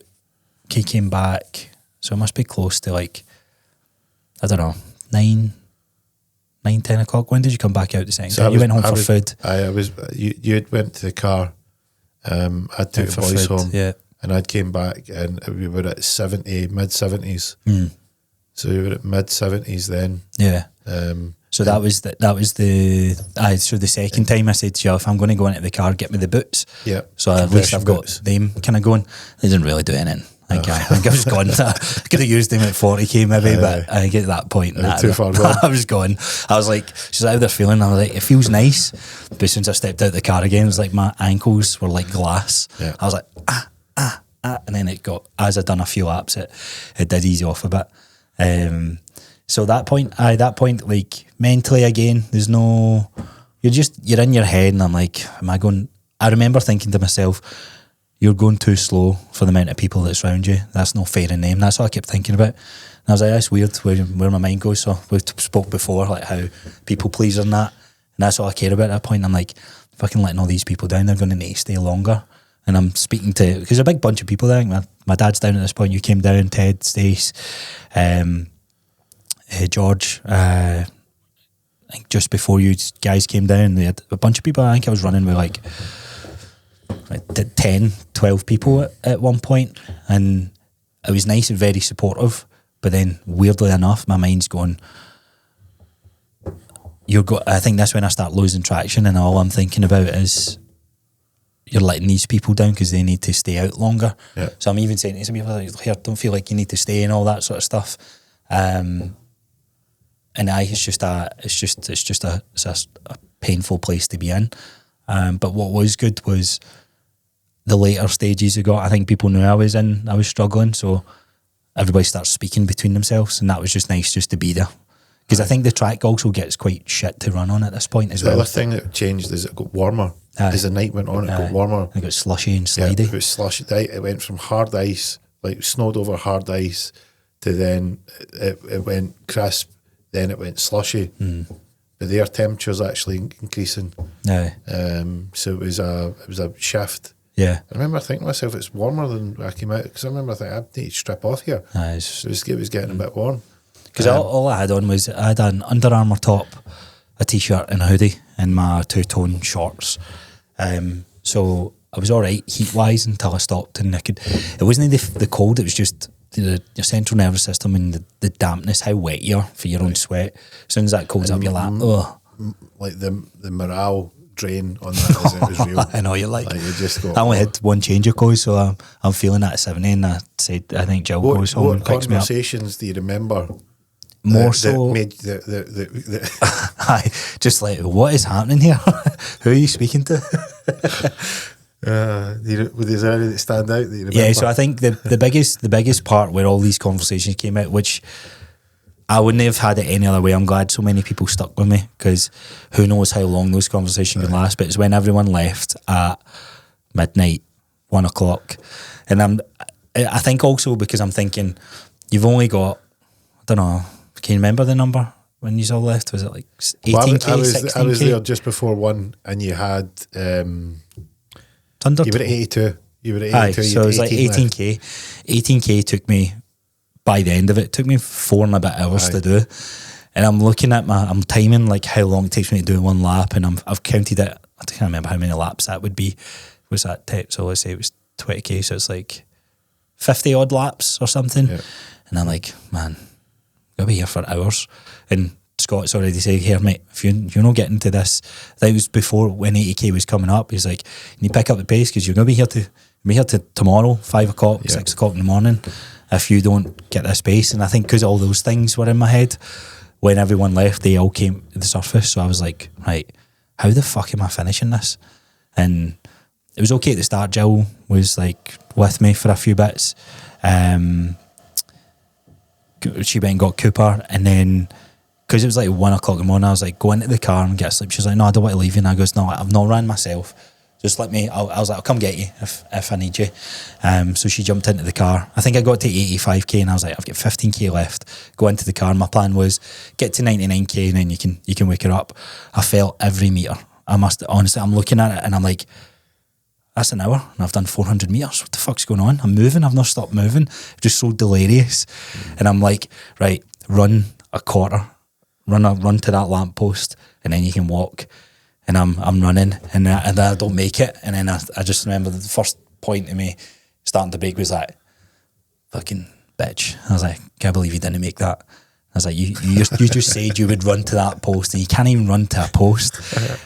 Kay came back, so it must be close to like, I don't know, 9, 10 o'clock. When did you come back out the second time? You went home for food. You went to the car. I took the boys home, and I came back, and we were at mid-70s. So we were at mid-70s then. Yeah. So that was the second time I said to you, if I'm going to go into the car, get me the boots. Yeah. So at least I've got them kind of going. They didn't really do anything. I think I was gone. I could have used him at 40k maybe, but I get to that point. Too far gone. I was gone. I was like, she's out there feeling. I was like, it feels nice. But as soon as I stepped out the car again, it was like my ankles were like glass. Yeah. I was like, and then it got, as I'd done a few laps, it did ease off a bit. So that point, like mentally again, there's no, you're in your head, and I'm like, I remember thinking to myself, you're going too slow for the amount of people that's around you. That's no fair in them. That's what I kept thinking about. And I was like, that's weird where my mind goes. So we spoke before, like how people pleaser and that. And that's all I care about at that point. I'm like, fucking letting all these people down, they're going to need to stay longer. And I'm speaking to, because a big bunch of people there. My dad's down at this point. You came down, Ted, Stace, George. I think just before you guys came down, they had a bunch of people. I think I was running with like 10, 12 people at one point, and it was nice and very supportive. But then, weirdly enough, my mind's going, I think that's when I start losing traction, and all I'm thinking about is you're letting these people down because they need to stay out longer. Yeah. So I'm even saying to some people, like, here, don't feel like you need to stay and all that sort of stuff. And it's just a painful place to be in. But what was good was the later stages you got. I think people knew I was struggling, so everybody starts speaking between themselves, and that was just nice just to be there. Because I think the track also gets quite shit to run on at this point as well. The other thing that changed is it got warmer. As the night went on, it got warmer. It got slushy and slidey. It was slushy. It went from hard ice, like snowed over hard ice, to then it went crisp, then it went slushy. But the air temperature's actually increasing. Yeah. So it was a shift. Yeah. I remember thinking to myself, it's warmer than I came out, because I remember thinking, I need to strip off here. It was getting a bit warm. Because all I had on was, I had an Under Armour top, a t-shirt and a hoodie, and my two-tone shorts. So I was all right heat-wise until I stopped, and it wasn't the cold, it was just your central nervous system and the dampness, how wet you are for your own sweat. As soon as that cold's up, you're like, oh. Like the morale drain on that was real. I know, you're like you just got, I only had one change of clothes, so I'm feeling that at 70, and I said, I think Jill goes home and picks me up. What conversations do you remember more so, made the I just like, what is happening here? Who are you speaking to? was there any that stand out that you remember? Yeah, so I think the biggest part where all these conversations came out, which I wouldn't have had it any other way. I'm glad so many people stuck with me, because who knows how long those conversations can last. But it's when everyone left at midnight, 1 o'clock, and I think also because I'm thinking you've only got, I don't know, can you remember the number when you all left? Was it like 18k, 16k? I was there just before 1, and you had Under you were at 82. You were at 82. So it was like 18k. 18k took me, by the end of it, took me 4 and a bit hours to do. And I'm looking at I'm timing like how long it takes me to do one lap, and I've counted it. I can't remember how many laps that would be. Was that so let's say it was 20k, so it's like 50 odd laps or something. Yeah. And I'm like, man, I'll be here for hours. And Scott's already said, here, mate, if you're not getting to this, that was before when 80k was coming up. He's like, you need to pick up the pace, because you're going to be here to tomorrow, 5 o'clock, 6 o'clock in the morning, if you don't get this pace. And I think because all those things were in my head, when everyone left, they all came to the surface. So I was like, right, how the fuck am I finishing this? And it was okay at the start. Jill was like with me for a few bits. She went and got Cooper, and then because it was like 1 o'clock in the morning, I was like, go into the car and get a sleep. She was like, no, I don't want to leave you. And I goes, no, I've not ran myself. Just let me. I was like, I'll come get you if I need you. So she jumped into the car. I think I got to 85k, and I was like, I've got 15k left. Go into the car. And my plan was get to 99k, and then you can wake her up. I felt every meter. I must honestly. I'm looking at it, and I'm like, that's an hour, and I've done 400 meters. What the fuck's going on? I'm moving. I've not stopped moving. Just so delirious. And I'm like, right, run a quarter. Run to that lamppost, and then you can walk. And I'm running, and I don't make it. And then I just remember the first point of me starting to break was like, fucking bitch. I was like, can't believe you didn't make that. I was like, you just said you would run to that post, and you can't even run to a post.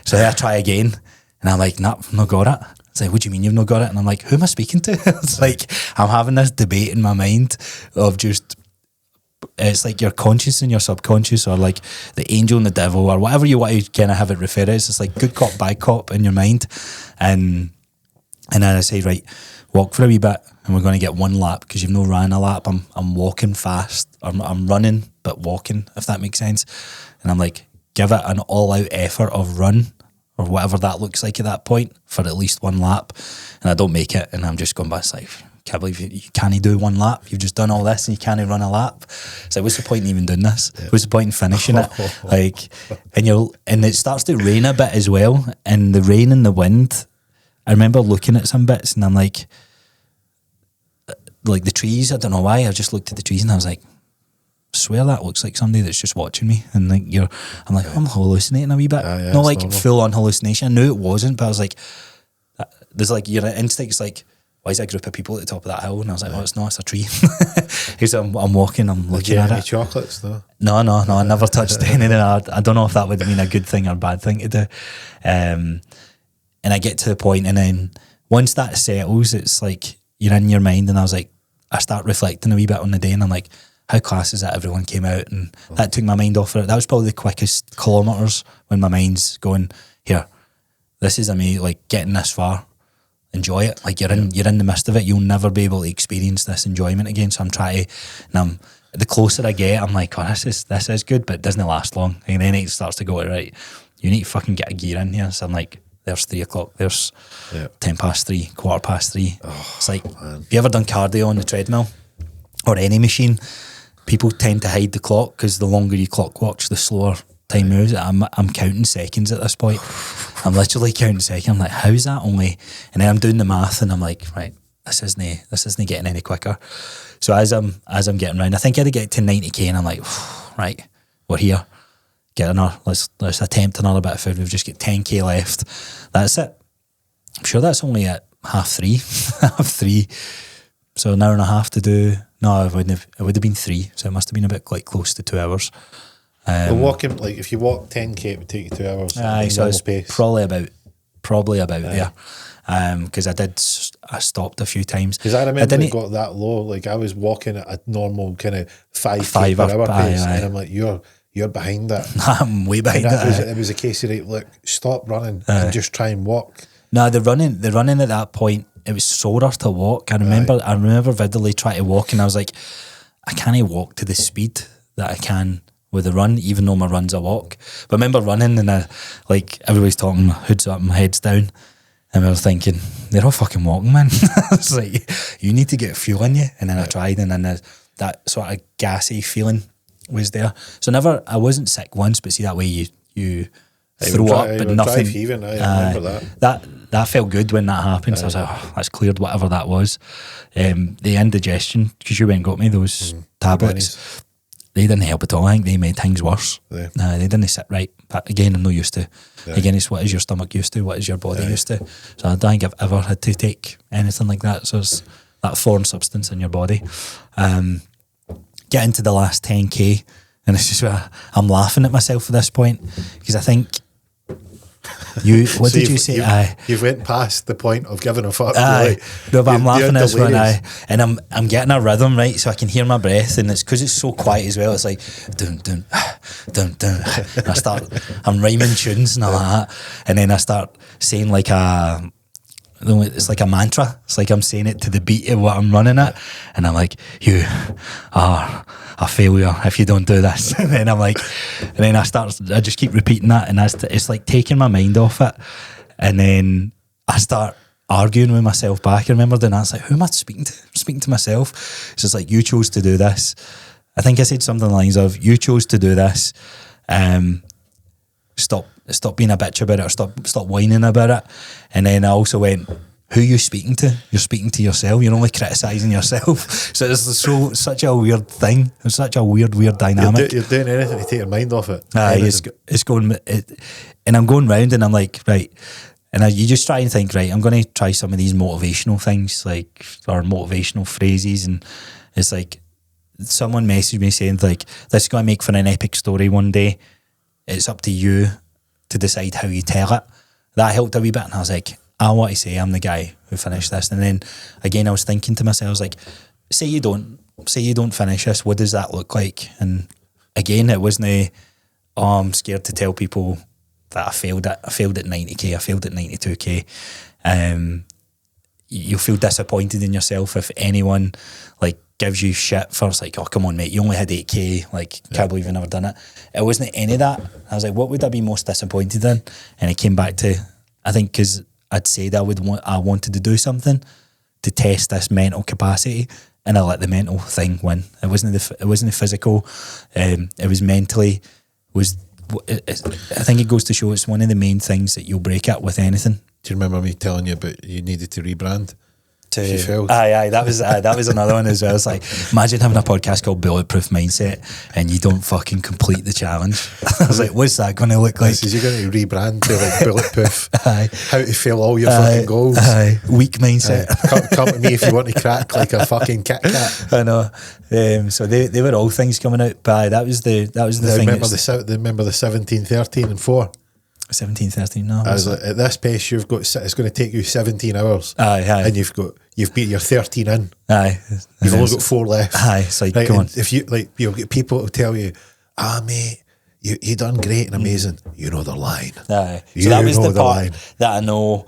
So then I try again, and I'm like, nah, I've not got it. It's like, what do you mean you've not got it? And I'm like, who am I speaking to? It's like, I'm having this debate in my mind of just, it's like your conscious and your subconscious, or like the angel and the devil, or whatever you want to kind of have it refer as. It's like good cop, bad cop in your mind. And then I say, right, walk for a wee bit, and we're going to get one lap, because you've no ran a lap. I'm walking fast. I'm running, but walking, if that makes sense. And I'm like, give it an all-out effort of run, or whatever that looks like at that point, for at least one lap. And I don't make it, and I'm just going back, it's like, can't believe you can't do one lap. You've just done all this and you can't run a lap. So what's the point in even doing this? Yeah. What's the point in finishing it? Like, and it starts to rain a bit as well. And the rain and the wind, I remember looking at some bits, and I'm like the trees, I don't know why, I just looked at the trees and I was like, I swear that looks like somebody that's just watching me. And like I'm like, I'm hallucinating a wee bit. Not like normal. Full on hallucination. I knew it wasn't, but I was like, there's like your instinct's like, why is that a group of people at the top of that hill? And I was like, oh, it's not, it's a tree. Because I'm walking, I'm looking at it. Any chocolates though? No, I never touched anything. I don't know if that would mean a good thing or a bad thing to do. And I get to the point, and then once that settles, it's like you're in your mind, and I was like, I start reflecting a wee bit on the day, and I'm like, how class is that everyone came out, and that took my mind off of it. That was probably the quickest kilometres, when my mind's going, here, this is amazing, like getting this far. Enjoy it. Like you're in the midst of it. You'll never be able to experience this enjoyment again. So I'm trying to, and the closer I get, I'm like, oh, this is good, but it doesn't last long. And then it starts to go, right, you need to fucking get a gear in here. So I'm like, there's 3 o'clock, there's 3:10, 3:15. Oh, it's like, have you ever done cardio on the treadmill or any machine? People tend to hide the clock, because the longer you clock watch, the slower time moves. I'm counting seconds at this point. I'm literally counting seconds. I'm like, how's that only? And then I'm doing the math, and I'm like, right, this isn't getting any quicker. So as I'm getting round, I think I had to get to 90k, and I'm like, right, we're here. Get another. Let's attempt another bit of food. We've just got 10k left. That's it. I'm sure that's only at 3:30. So an hour and a half to do. No, it would have been 3. So it must have been a bit like close to 2 hours. Walking, like if you walk 10k, it would take you 2 hours. So it's pace. probably about there. Because I I stopped a few times. Because I remember it got that low. Like I was walking at a normal kind of 5K per hour pace, and I'm like, you're behind that. I'm way behind that. It was a case of, right, look, stop running and just try and walk. No, the running at that point, it was sorer to walk. I remember vividly trying to walk, and I was like, I can't walk to the speed that I can with a run, even though my run's a walk. But I remember running, and everybody's talking, my hood's up, my head's down, and I was thinking, they're all fucking walking, man. It's like, you need to get fuel in you. And then I tried, and then that sort of gassy feeling was there. So I wasn't sick once, but see, that way you throw up, but nothing. I remember That felt good when that happened. So I was like, oh, that's cleared whatever that was. The indigestion, because you went and got me those tablets, they didn't help at all. I think they made things worse. They didn't sit right. But again, I'm not used to. Again, it's what is your stomach used to? What is your body used to? So I don't think I've ever had to take anything like that. So it's that foreign substance in your body. Get into the last 10K, and it's just I'm laughing at myself at this point, because I think what did you say? You've went past the point of giving a fuck. No, but I'm laughing at this one. And I'm getting a rhythm, right, so I can hear my breath, and it's because it's so quiet as well. It's like dun dun dun dun. And I'm rhyming tunes and all that, and then I start saying it's like a mantra. It's like I'm saying it to the beat of what I'm running at, and I'm like, you are a failure if you don't do this. And then I just keep repeating that, and it's like taking my mind off it. And then I start arguing with myself back. I remember doing that. It's like, who am I speaking to? I'm speaking to myself. It's just like, you chose to do this. I think I said something along the lines of, you chose to do this. Stop being a bitch about it, or stop whining about it. And then I also went, who are you speaking to? You're speaking to yourself. You're only criticising yourself. So it's such a weird thing. It's such a weird dynamic. You're doing anything to take your mind off it. It's going, and I'm going round, and I'm like, right. And you just try and think, right, I'm going to try some of these motivational things, or motivational phrases. And it's like, someone messaged me saying, like, this is going to make for an epic story one day. It's up to you to decide how you tell it. That helped a wee bit, and I was like, I want to say I'm the guy who finished this. And then again, I was thinking to myself, I was like, say you don't finish this, what does that look like? And again, it wasn't I'm scared to tell people that I failed at 90k, I failed at 92k. You'll feel disappointed in yourself if anyone gives you shit for, it's like, oh, come on, mate, you only had 8k, can't believe you never done it. It wasn't any of that. I was like, what would I be most disappointed in? And it came back to, I think, because I'd said I wanted to do something to test this mental capacity, and I let the mental thing win. It wasn't the physical. It was mentally. I think it goes to show it's one of the main things that you'll break at with anything. Do you remember me telling you about you needed to rebrand? You failed. Aye, that was another one as well. It's like, imagine having a podcast called Bulletproof Mindset and you don't fucking complete the challenge. I was like, what's that going to look like? You're going to rebrand to Bulletproof. Aye. How to fail all your fucking goals. Aye. Weak mindset. Come to me if you want to crack like a fucking Kit Kat. I know. So they were all things coming out. But that was the thing. Remember the 17, 13 and 4? 17, 13, no. I was like, at this pace, it's going to take you 17 hours. Aye. And you've beat your 13 in. Aye. You've only got 4 left. Aye. It's like, right, go on. If you'll get people to tell you, mate, you done great and amazing. You know they're lying. Aye. So that was the part that I know.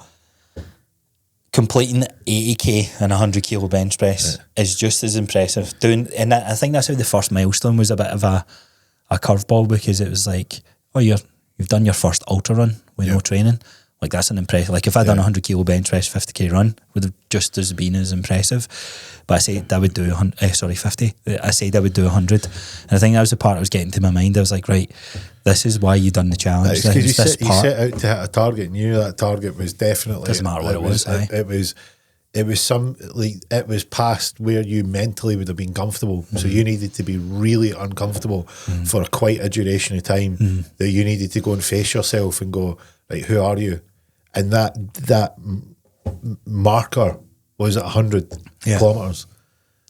Completing 80k and 100 kilo bench press is just as impressive. And I think that's how the first milestone was a bit of a curveball, because it was like, oh, you've done your first ultra run with no training. Like, that's an impressive. Like, if I'd done 100 kilo bench press, 50k run, would have just as been as impressive. But I said I would do 50. I said I would do 100. And I think that was the part that was getting to my mind. I was like, right, this is why you done the challenge. Because you set out to hit a target, and you knew that target was definitely. Doesn't matter what it was. It was past where you mentally would have been comfortable. So you needed to be really uncomfortable for quite a duration of time. That you needed to go and face yourself and go, right, who are you? And that marker was at 100 kilometres.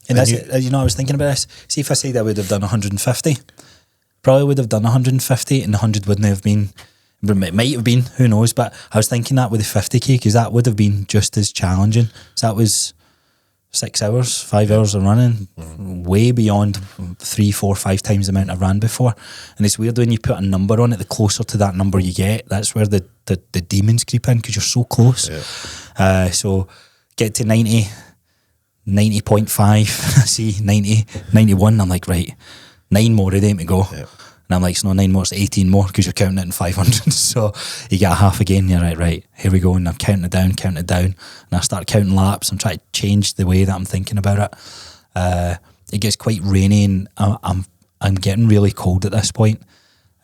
And that's it. I was thinking about this. See, if I said I would have done 150, probably would have done 150, and the 100 wouldn't have been It might have been, who knows, but I was thinking that with the 50k, because that would have been just as challenging. So that was 6 hours, 5 hours of running, way beyond 3, 4, 5 times the amount I've ran before. And it's weird when you put a number on it, the closer to that number you get, that's where the demons creep in, because you're so close. So get to 90, 90.5, see 90, 91, I'm like, right, 9 more of them to go. And I'm like, it's not 9 more, it's 18 more, because you're counting it in 500. So you get a half again, you're right, here we go. And I'm counting it down. And I start counting laps. I'm trying to change the way that I'm thinking about it. It gets quite rainy, and I'm getting really cold at this point.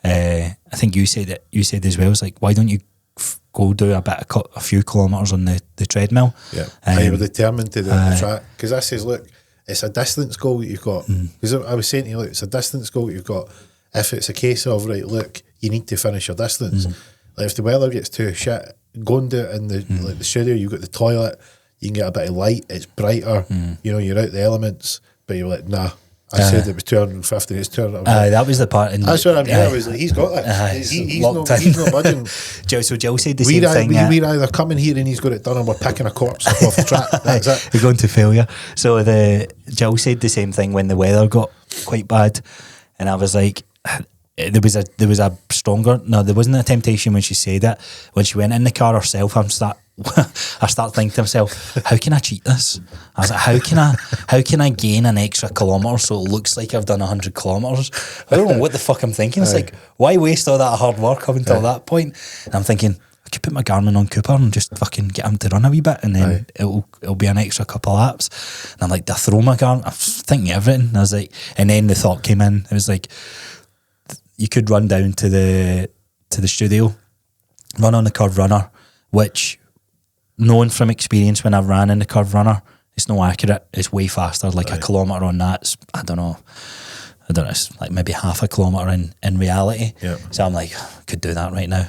I think you said as well, it's like, why don't you go do a few kilometres on the treadmill? You were determined to do the track. Because I says, look, it's a distance goal that you've got. Because I was saying to you, look, it's a distance goal that you've got. If it's a case of, right, look, you need to finish your distance. Like if the weather gets too shit, go and do it in the studio. You've got the toilet, you can get a bit of light, it's brighter, you're out the elements. But you're like, nah, I said it was 250, it's 200. That was the part. That's what I'm doing. I was like, he's got that. He's not budging. So Jill said the same thing. We're either coming here and he's got it done, and we're picking a corpse up off the track. That's it. We're going to failure. So Jill said the same thing when the weather got quite bad, and I was like, there was a stronger, no, there wasn't a temptation when she said it. When she went in the car herself, I start thinking to myself, how can I cheat this? I was like, how can I gain an extra kilometre so it looks like I've done 100 kilometres? I don't know what the fuck I'm thinking. It's like, why waste all that hard work up until that point? And I'm thinking, I could put my Garmin on Cooper and just fucking get him to run a wee bit, and then it'll be an extra couple of laps. And I'm like, do I throw my Garmin? I was thinking everything. And I was like, and then the thought came in. It was like, you could run down to the studio, run on the curve runner, which, knowing from experience when I've ran in the curve runner, it's not accurate. It's way faster. Like a kilometre on that, I don't know, it's like maybe half a kilometre in reality. So I'm like, I could do that right now.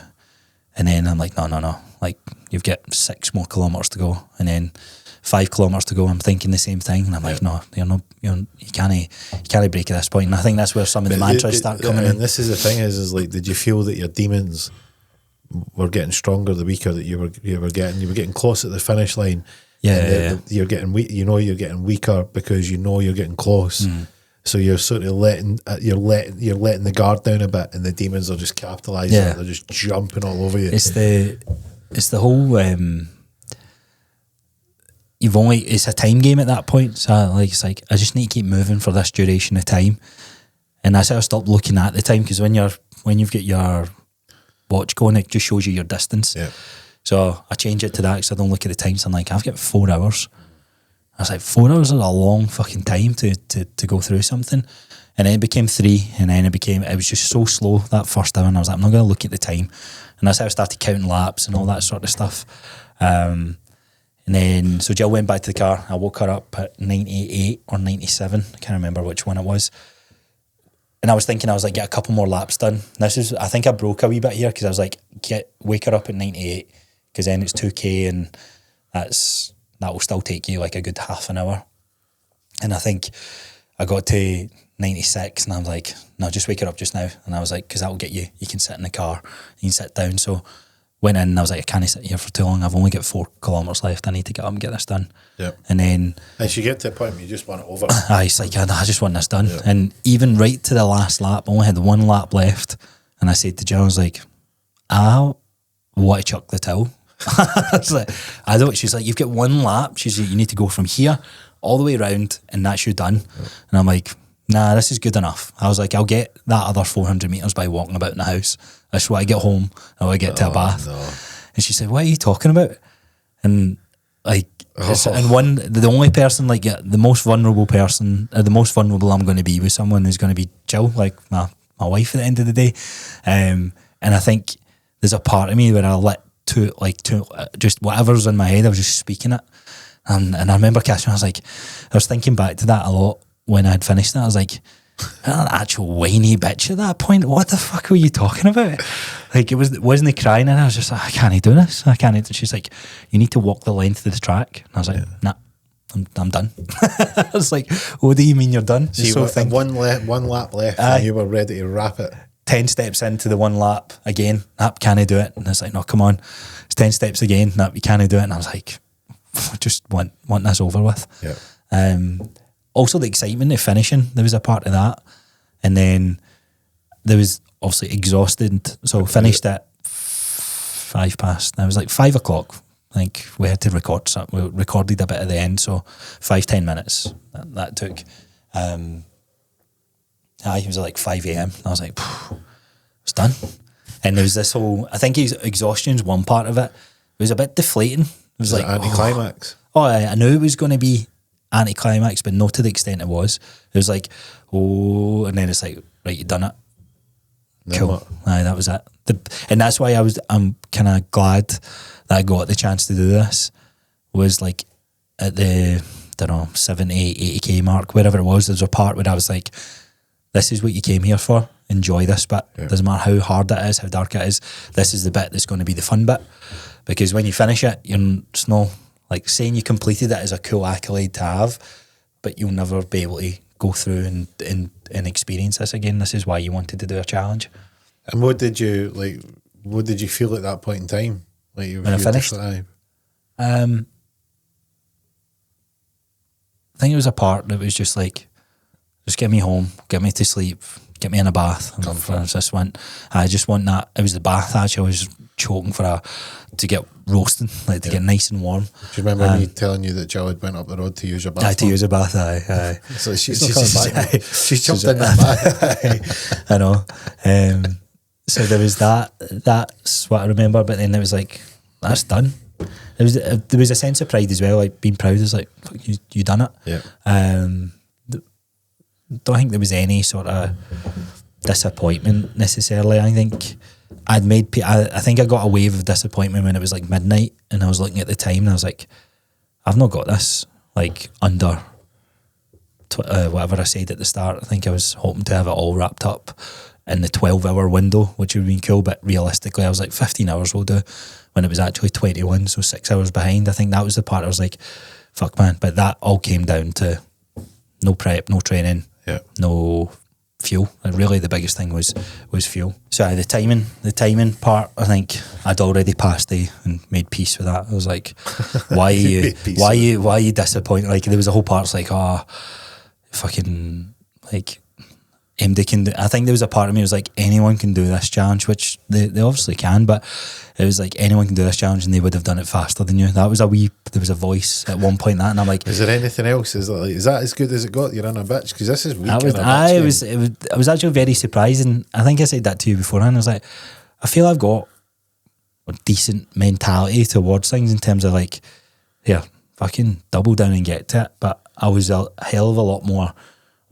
And then I'm like, no. Like, you've got 6 more kilometres to go, and then 5 kilometres to go. I'm thinking the same thing, and I'm like, no, you can't break at this point. And I think that's where some of the mantras start coming in. And this is the thing is like, did you feel that your demons were getting stronger the weaker that you were getting close at the finish line? You're getting weak. You're getting weaker because you're getting close. So you're sort of letting the guard down a bit, and the demons are just capitalising. They're just jumping all over you. It's the whole. It's a time game at that point. So it's like I just need to keep moving for this duration of time, and that's how I stopped looking at the time, because when you've got your watch going, it just shows you your distance. So I change it to that because I don't look at the time. So I'm like, I've got 4 hours. I was like, 4 hours is a long fucking time to go through something. And then it became 3, and then it was just so slow that first hour, and I was like, I'm not going to look at the time. And that's how I started counting laps and all that sort of stuff. And then, so Jill went back to the car. I woke her up at 98 or 97. I can't remember which one it was. And I was thinking, get a couple more laps done. I think I broke a wee bit here, because I was like, wake her up at 98, because then it's 2K, and that will still take you like a good half an hour. And I think I got to 96, and I was like, no, just wake her up just now. And I was like, because that will get you can sit in the car, you can sit down. So went in, and I was like, I can't sit here for too long. I've only got 4 kilometres left. I need to get up and get this done. And then, as you get to a point where you just want it over. It's like, I just want this done. And even right to the last lap, I only had 1 lap left. And I said to Jill, I was like, I want to chuck the towel. I was like, I don't. She's like, you've got 1 lap. She's like, you need to go from here all the way around, and that's you done. And I'm like, nah, this is good enough. I was like, I'll get that other 400 metres by walking about in the house. That's why I get home. I want to get to a bath. No. And she said, what are you talking about? And like, the only person, like, the most vulnerable person, the most vulnerable I'm going to be with someone is going to be Jill, like my wife at the end of the day. And I think there's a part of me where I let just whatever's in my head, I was just speaking it. And I remember Catherine, I was thinking back to that a lot when I had finished that. I was like, I'm an actual whiny bitch at that point. What the fuck were you talking about? Like, wasn't he crying? And I was just like, I can't do this. I can't. She's like, you need to walk the length of the track. And I was like, nah, I'm done. I was like, what do you mean you're done? So you got one lap left, and you were ready to wrap it. 10 steps into the one lap again, nope, can't I do it? And it's like, no, come on. It's 10 steps again, nope, you can't do it. And I was like, I just want this over with. Yeah. Also the excitement of finishing, there was a part of that. And then there was obviously exhausted. So finished at 5 past. It was like 5 o'clock. I think we had to record something. We recorded a bit at the end, so 5-10 minutes that took. It was like 5 a.m. I was like, it's done. And there was this whole, I think exhaustion's one part of it. It was a bit deflating. It was like anticlimax. I knew it was going to be anticlimax, but not to the extent it was. It was like, and then it's like, right, you done it. Cool. Aye, that was it. And that's why I'm kind of glad that I got the chance to do this. Was like at the, 70, 80k mark, wherever it was, there's a part where I was like, this is what you came here for. Enjoy this bit. Yeah. Doesn't matter how hard it is, how dark it is. This is the bit that's going to be the fun bit. Because when you finish it, it's not like saying you completed it is a cool accolade to have, but you'll never be able to go through and experience this again. This is why you wanted to do a challenge. And what did you feel at that point in time? Like when I finished? I think it was a part that was just like, just get me home, get me to sleep, get me in a bath. And I just want that. It was the bath actually. I was choking to get roasting, like to get nice and warm. Do you remember me telling you that Jill had went up the road to use your bath? To use a bath, aye. So she's not coming back. She's jumped in the bath. I know. So there was that. That's what I remember. But then it was like, that's done. There was a sense of pride as well, like being proud. Is like, fuck, you done it. Yeah. Don't think there was any sort of disappointment necessarily. I think I think I got a wave of disappointment when it was like midnight and I was looking at the time and I was like, I've not got this like under whatever I said at the start. I think I was hoping to have it all wrapped up in the 12-hour window, which would have been cool, but realistically I was like 15 hours will do, when it was actually 21, so 6 hours behind. I think that was the part I was like, fuck man. But that all came down to no prep, no training, no fuel. And really the biggest thing was fuel. So the timing part, I think I'd already passed and made peace with that. I was like, why are you disappointed? Like there was a whole part like, fucking like MD can do. I think there was a part of me was like, anyone can do this challenge, which they obviously can, but it was like anyone can do this challenge and they would have done it faster than you. There was a voice at one point and I'm like, is there anything else? Is that as good as it got? You're in a bitch because this is weak. I was actually very surprised, and I think I said that to you beforehand. I was like, I feel I've got a decent mentality towards things in terms of like, yeah, fucking double down and get to it. But I was a hell of a lot more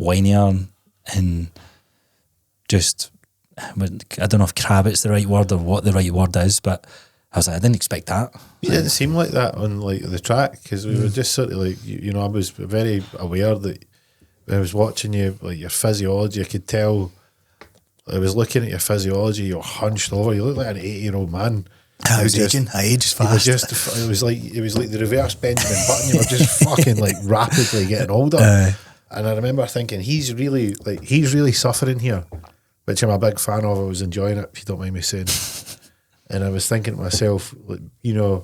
whinier and just, I don't know if crabbett's the right word or what the right word is, but I was like, I didn't expect that. You didn't seem like that on like the track because we were just sort of like, I was very aware that when I was watching you, like your physiology, I could tell. I was looking at your physiology. You're hunched over. You look like an 80-year-old man. I was aging. I aged fast. It was like the reverse Benjamin Button. You were just fucking like rapidly getting older. And I remember thinking, he's really suffering here, which I'm a big fan of. I was enjoying it, if you don't mind me saying. And I was thinking to myself, like, you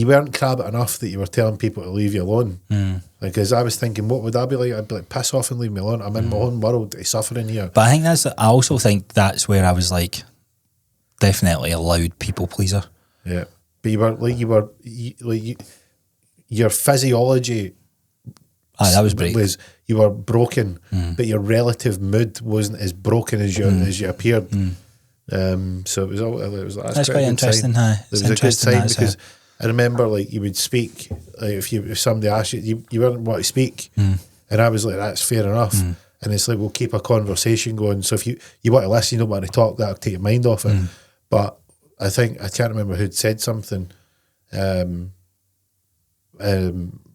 weren't crabbit enough that you were telling people to leave you alone. Because I was thinking, what would I be like? I'd be like, piss off and leave me alone. I'm in my own world. He's suffering here. But I also think that's where I was like, definitely a loud people pleaser. Yeah. But your physiology. That was break. You were broken, but your relative mood wasn't as broken as you appeared. So it was that's quite interesting. It was a good sign because I remember like you would speak like if somebody asked you wouldn't want to speak, and I was like, that's fair enough. And it's like, we'll keep a conversation going. So if you want to listen, you don't want to talk, that'll take your mind off it. But I can't remember who'd said something.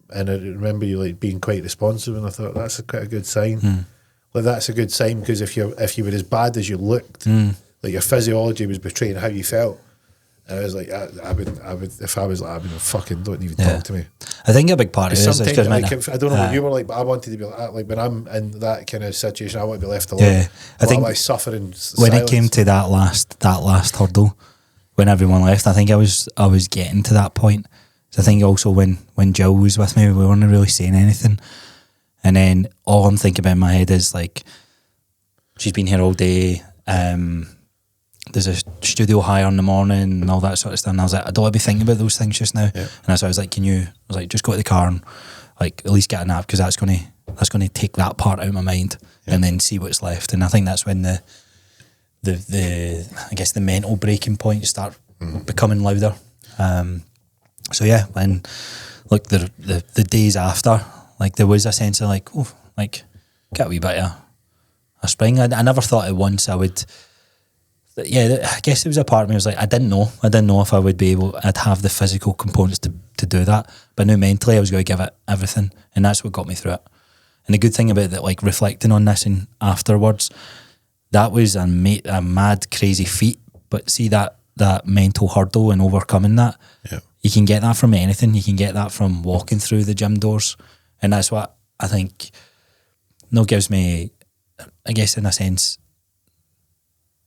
And I remember you like being quite responsive, and I thought that's quite a good sign. Like that's a good sign because if you were as bad as you looked, like your physiology was betraying how you felt, And I was like, I would, if I was like, I would fucking don't even talk to me. I think a big part of it is sometimes, like, I don't know what you were like, but I wanted to be like when I'm in that kind of situation, I want to be left alone. Yeah, I think I suffering when silence. it came to that last hurdle, when everyone left, I think I was getting to that point. So I think also when Jill was with me, we weren't really saying anything, and then all I'm thinking about in my head is like, she's been here all day. There's a studio hire in the morning and all that sort of stuff. And I was like, I don't want to be thinking about those things just now. Yeah. And so I was like, just go to the car and like at least get a nap, because that's going to take that part out of my mind, and then see what's left. And I think that's when the I guess the mental breaking points start becoming louder. So yeah, when like the days after, like there was a sense of like, oh, like get a wee bit of a spring. I never thought at once I would. Yeah, I guess there was a part of me was like, I didn't know if I would be able, I'd have the physical components to do that, but I knew mentally I was going to give it everything, and that's what got me through it. And the good thing about that, like reflecting on this and afterwards, that was a mad, crazy feat. But see that mental hurdle and overcoming that, you can get that from anything. You can get that from walking through the gym doors, and that's what I think gives me, I guess in a sense,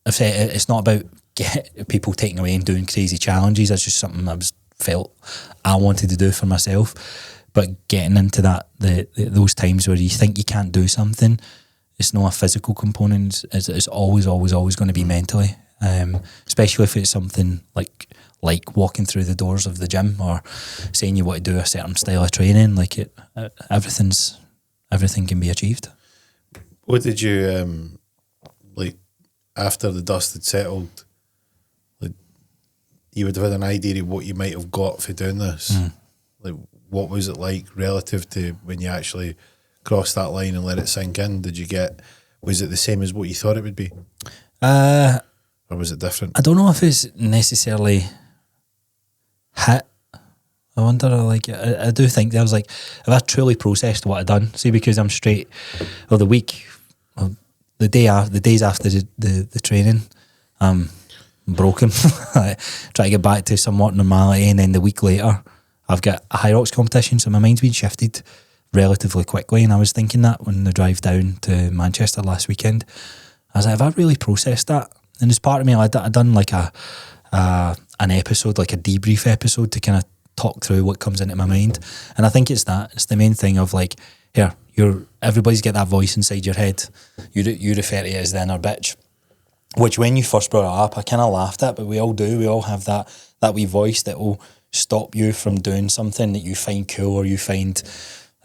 I've said it's not about people taking away and doing crazy challenges. That's just something felt I wanted to do for myself. But getting into that, those times where you think you can't do something, it's not a physical component. It's always going to be mentally. Especially if it's something like walking through the doors of the gym, or saying you want to do a certain style of training. Like everything can be achieved. What did you like? After the dust had settled, like you would have had an idea of what you might have got for doing this. Like, what was it like relative to when you actually crossed that line and let it sink in? Was it the same as what you thought it would be? Or was it different? I don't know if it's necessarily hit. I wonder, like, I do think there was like, if I truly processed what I'd done, see, because I'm straight, well, the days after the training, I'm broken. I try to get back to somewhat normality, and then the week later, I've got a high rocks competition, so my mind's been shifted relatively quickly. And I was thinking that when the drive down to Manchester last weekend, I was like, have I really processed that? And as part of me, I'd done like an episode, like a debrief episode, to kind of talk through what comes into my mind. And I think it's the main thing of like, here, everybody's got that voice inside your head. You refer to it as the inner bitch, which when you first brought it up, I kind of laughed at, but we all do. We all have that wee voice that will stop you from doing something that you find cool, or you find,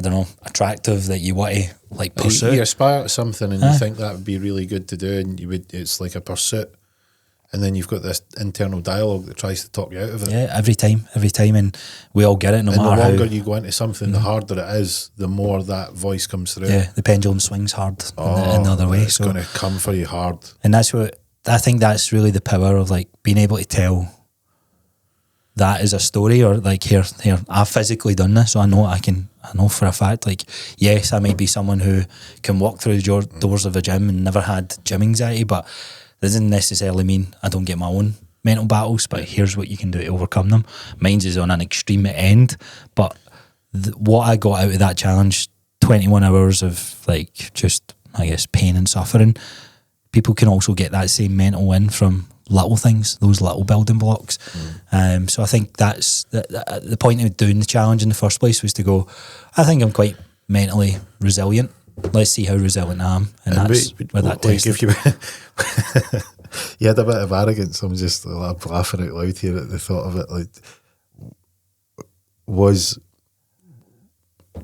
I don't know, attractive, that you want to like pursue. You aspire to something and you think that would be really good to do, and it's like a pursuit. And then you've got this internal dialogue that tries to talk you out of it. Yeah, every time, and we all get it. No matter the longer how you go into something, the harder it is. The more that voice comes through. Yeah, the pendulum swings hard in the other way. It's going to come for you hard. And that's what I think. That's really the power of like being able to tell that as a story, or like here, I've physically done this, so I know for a fact. Like, yes, I might be someone who can walk through the doors of a gym and never had gym anxiety, but that doesn't necessarily mean I don't get my own mental battles, but here's what you can do to overcome them. Mine's is on an extreme end, but what I got out of that challenge, 21 hours of like just, I guess, pain and suffering, people can also get that same mental win from little things, those little building blocks. So I think that's the point of doing the challenge in the first place, was to go, I think I'm quite mentally resilient. Let's see how resilient I am. And that's where that tested. You had a bit of arrogance. I'm just laughing out loud here at the thought of it. Like,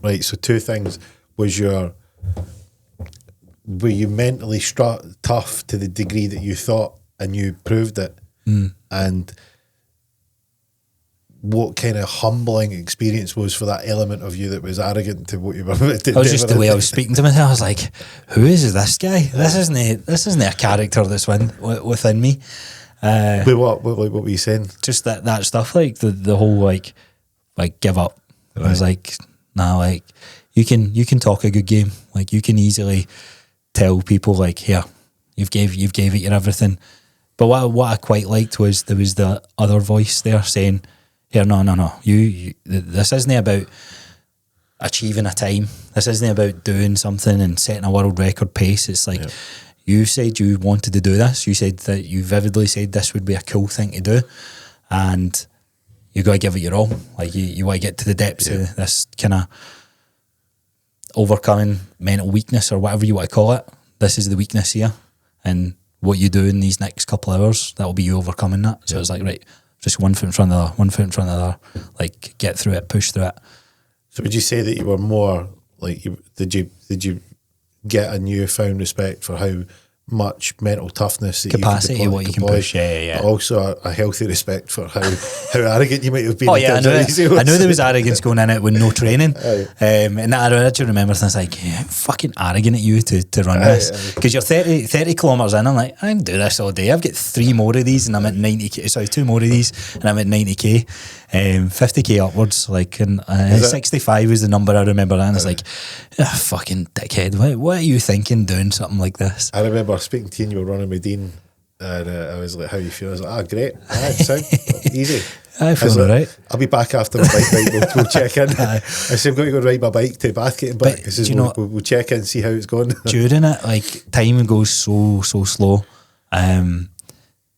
right, so two things. Were you mentally tough to the degree that you thought, and you proved it? And what kind of humbling experience was for that element of you that was arrogant to what you were about to do? It was just the way I was speaking to myself. I was like, who is this guy? This isn't a character that's within me. But what were you saying? Just that stuff, like the whole like give up. Right. I was like, nah, like you can talk a good game. Like, you can easily tell people like, here, you've gave it your everything, But what I quite liked was there was the other voice there saying, "Here, no, you this isn't about achieving a time. This isn't about doing something and setting a world record pace. It's like you said you wanted to do this. You said that you vividly said this would be a cool thing to do, and you got to give it your all. Like you want to get to the depths of this kind of overcoming mental weakness or whatever you want to call it. This is the weakness here, and what you do in these next couple of hours, that will be you overcoming that." So it's like, right, just one foot in front of the other, one foot in front of the other, like get through it, push through it. So would you say that you were more like, did you get a newfound respect for how much mental toughness that Capacity, you can deploy, what you can push, but also a healthy respect for how arrogant you might have been? Oh yeah, I know there was arrogance going in it with no training, and I actually remember things like, yeah, fucking arrogant at you to run this, because you're 30 kilometres in. I'm like, I can do this all day. I've got 3 more of these and I'm at 90k. Sorry, 2 more of these and I'm at 90k, 50k upwards. Like, and 65 was the number I remember, and it's like, fucking dickhead, what are you thinking doing something like this? I remember speaking to you and you were running with Dean, and I was like, how you feel? I was like, great, sound easy. I feel like, alright. I'll be back after my bike ride, we'll check in. I said, I'm going to go ride my bike to Bathgate and back. I says, we'll check in, see how it's going. During it, like, time goes so slow,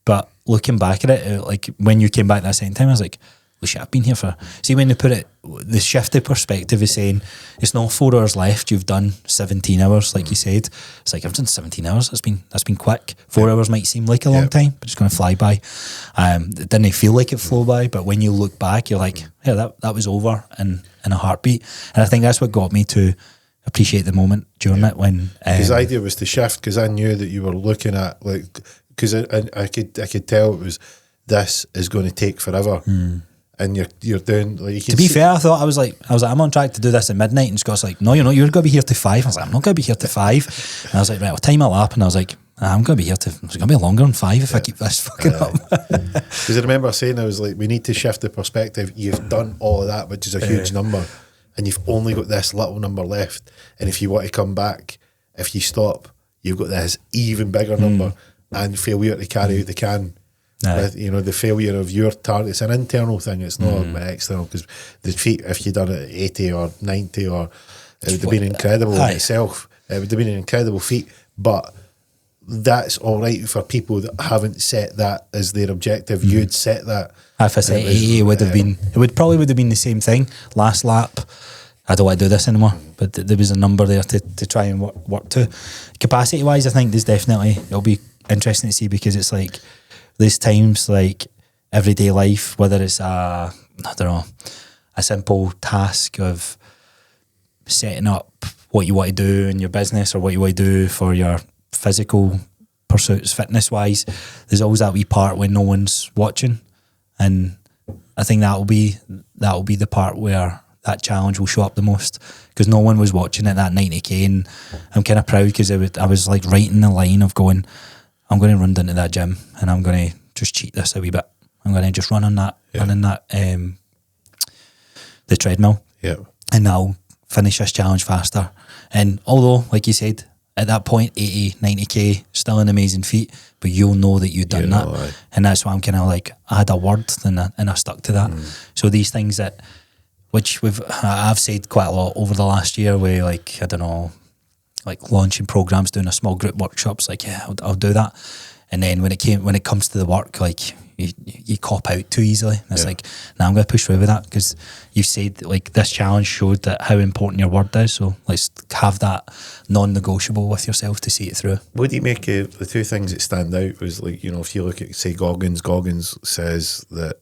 but looking back at it, like when you came back that second time, I was like, well, shit, I've been here for... See, when you put it, the shift of perspective is saying, it's not 4 hours left, you've done 17 hours, like you said. It's like, I've done 17 hours, that's been quick. 4 hours might seem like a long time, but it's going to fly by. It didn't feel like it flew by, but when you look back, you're like, yeah, that was over in a heartbeat. And I think that's what got me to appreciate the moment during it when... His idea was to shift, because I knew that you were looking at, like, because I could tell it was, this is going to take forever. And you're doing, like, you can... To be fair, I was like, I'm on track to do this at midnight, and Scott's like, no, you're not, you're going to be here to 5. I was like, I'm not going to be here to 5. And I was like, right, I'll time my lap, and I was like, I'm going to be here to... It's going to be longer than 5 if I keep this fucking up. Because I remember saying, I was like, we need to shift the perspective. You've done all of that, which is a huge number, and you've only got this little number left. And if you want to come back, if you stop, you've got this even bigger number, and failure to carry out the can. With, the failure of your target, it's an internal thing, it's not external, because the feat, if you'd done it at 80 or 90, or it would have been incredible in itself. It would have been an incredible feat, but that's all right for people that haven't set that as their objective. You'd set that. If I said 80, it would have been, probably would have been the same thing. Last lap, I don't want to do this anymore, but there was a number there to try and work to. Capacity wise, I think there's definitely, it'll be interesting to see, because it's like, there's times like everyday life, whether it's a simple task of setting up what you want to do in your business or what you want to do for your physical pursuits, fitness wise, there's always that wee part when no one's watching, and I think that'll be the part where that challenge will show up the most, because no one was watching at that 90k, and I'm kind of proud, because I was like right in the line of going, I'm going to run down to that gym and I'm going to just cheat this a wee bit. I'm going to just run on that, the treadmill, and I'll finish this challenge faster. And although, like you said, at that point, 80, 90k, still an amazing feat, but you'll know that you've done that. And that's why I'm kind of like, I had a word and I stuck to that. So these things which I've said quite a lot over the last year, where, like, I don't know, like launching programs, doing a small group workshops, like, yeah, I'll do that. And then when it comes to the work, like, you cop out too easily. And it's like, now I'm going to push through with that, because you said, like, this challenge showed that how important your word is. So let's have that non-negotiable with yourself to see it through. What do you make of the two things that stand out? Was, like, if you look at, say, Goggins says that,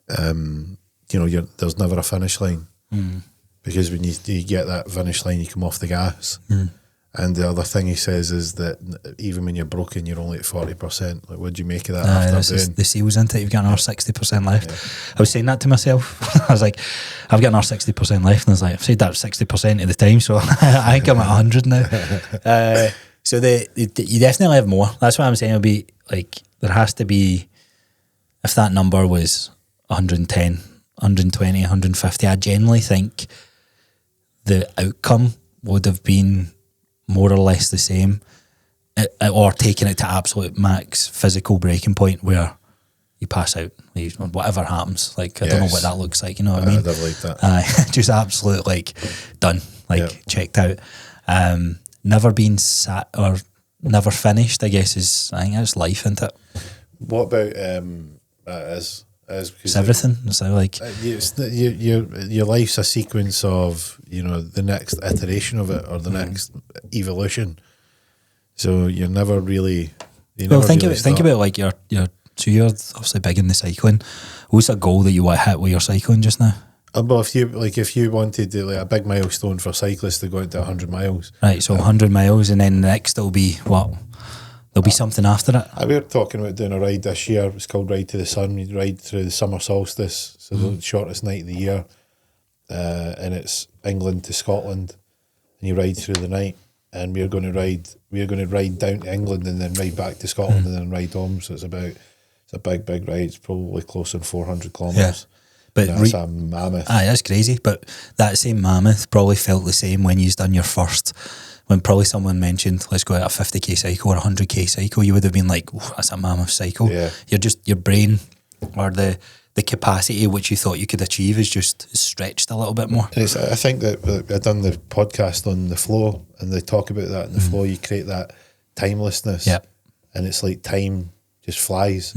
there's never a finish line, because when you get that finish line, you come off the gas. And the other thing he says is that even when you're broken, you're only at 40%. Like, what do you make of that after doing? The seals into it, you've got another 60% left. I was saying that to myself. I was like, I've got another 60% left. And I was like, I've said that 60% of the time, so I think I'm at 100 now. So you definitely have more. That's why I'm saying it'll be like, there has to be, if that number was 110, 120, 150, I generally think the outcome would have been more or less the same or taking it to absolute max physical breaking point where you pass out, whatever happens. Like, I don't know what that looks like, you know what I mean? I'd have liked that. Just absolute, like, done, like, checked out. Never been sat or never finished, I guess, I think that's life, isn't it? What about, as it's everything. It's like your life's a sequence of, you know, the next iteration of it or the next evolution. So you're never really. Think about like your. So you're obviously big in the cycling. What's a goal that you want to hit with your cycling just now? Well, if you wanted to, like, a big milestone for cyclists to go into 100 miles, right? So 100 miles, and then the next will be what? There'll be something after it. We were talking about doing a ride this year. It's called Ride to the Sun. You ride through the summer solstice, so the shortest night of the year, and it's England to Scotland, and you ride through the night. And we're going to ride down to England and then ride back to Scotland and then ride home. So it's a big ride. It's probably close on 400 kilometres. Yeah. But that's a mammoth. That's crazy. But that same mammoth probably felt the same when you've done your first. When probably someone mentioned, let's go out a 50k cycle or a 100k cycle, you would have been like, that's a mammoth cycle. Yeah. Your brain or the capacity which you thought you could achieve is just stretched a little bit more. And I think that I've done the podcast on the flow, and they talk about that in the flow. You create that timelessness, and it's like time just flies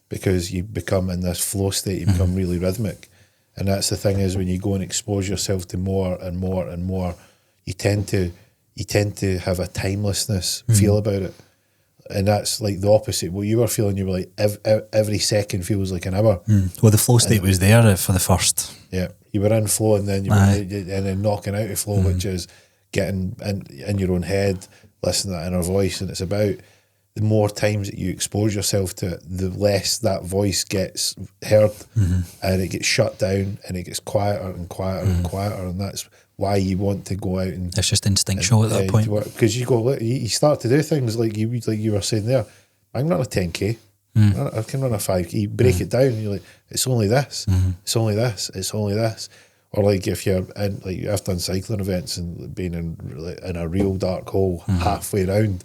because you become in this flow state. You become really rhythmic, and that's the thing is when you go and expose yourself to more and more and more, you tend to have a timelessness feel about it. And that's like the opposite. What you were feeling, you were like, every second feels like an hour. Well, the flow state was there for the first. Yeah, you were in flow, and then and then knocking out of flow, which is getting in your own head, listening to that inner voice. And it's about the more times that you expose yourself to it, the less that voice gets heard, and it gets shut down, and it gets quieter and quieter and quieter, and that's why you want to go out and it's just instinctual at that point, because you go, you start to do things like you were saying there. I can run a 10k, I can run a 5k. You break it down, and you're like, it's only this, it's only this, it's only this. Or like if you're in, like I've done cycling events and been in a real dark hole halfway around,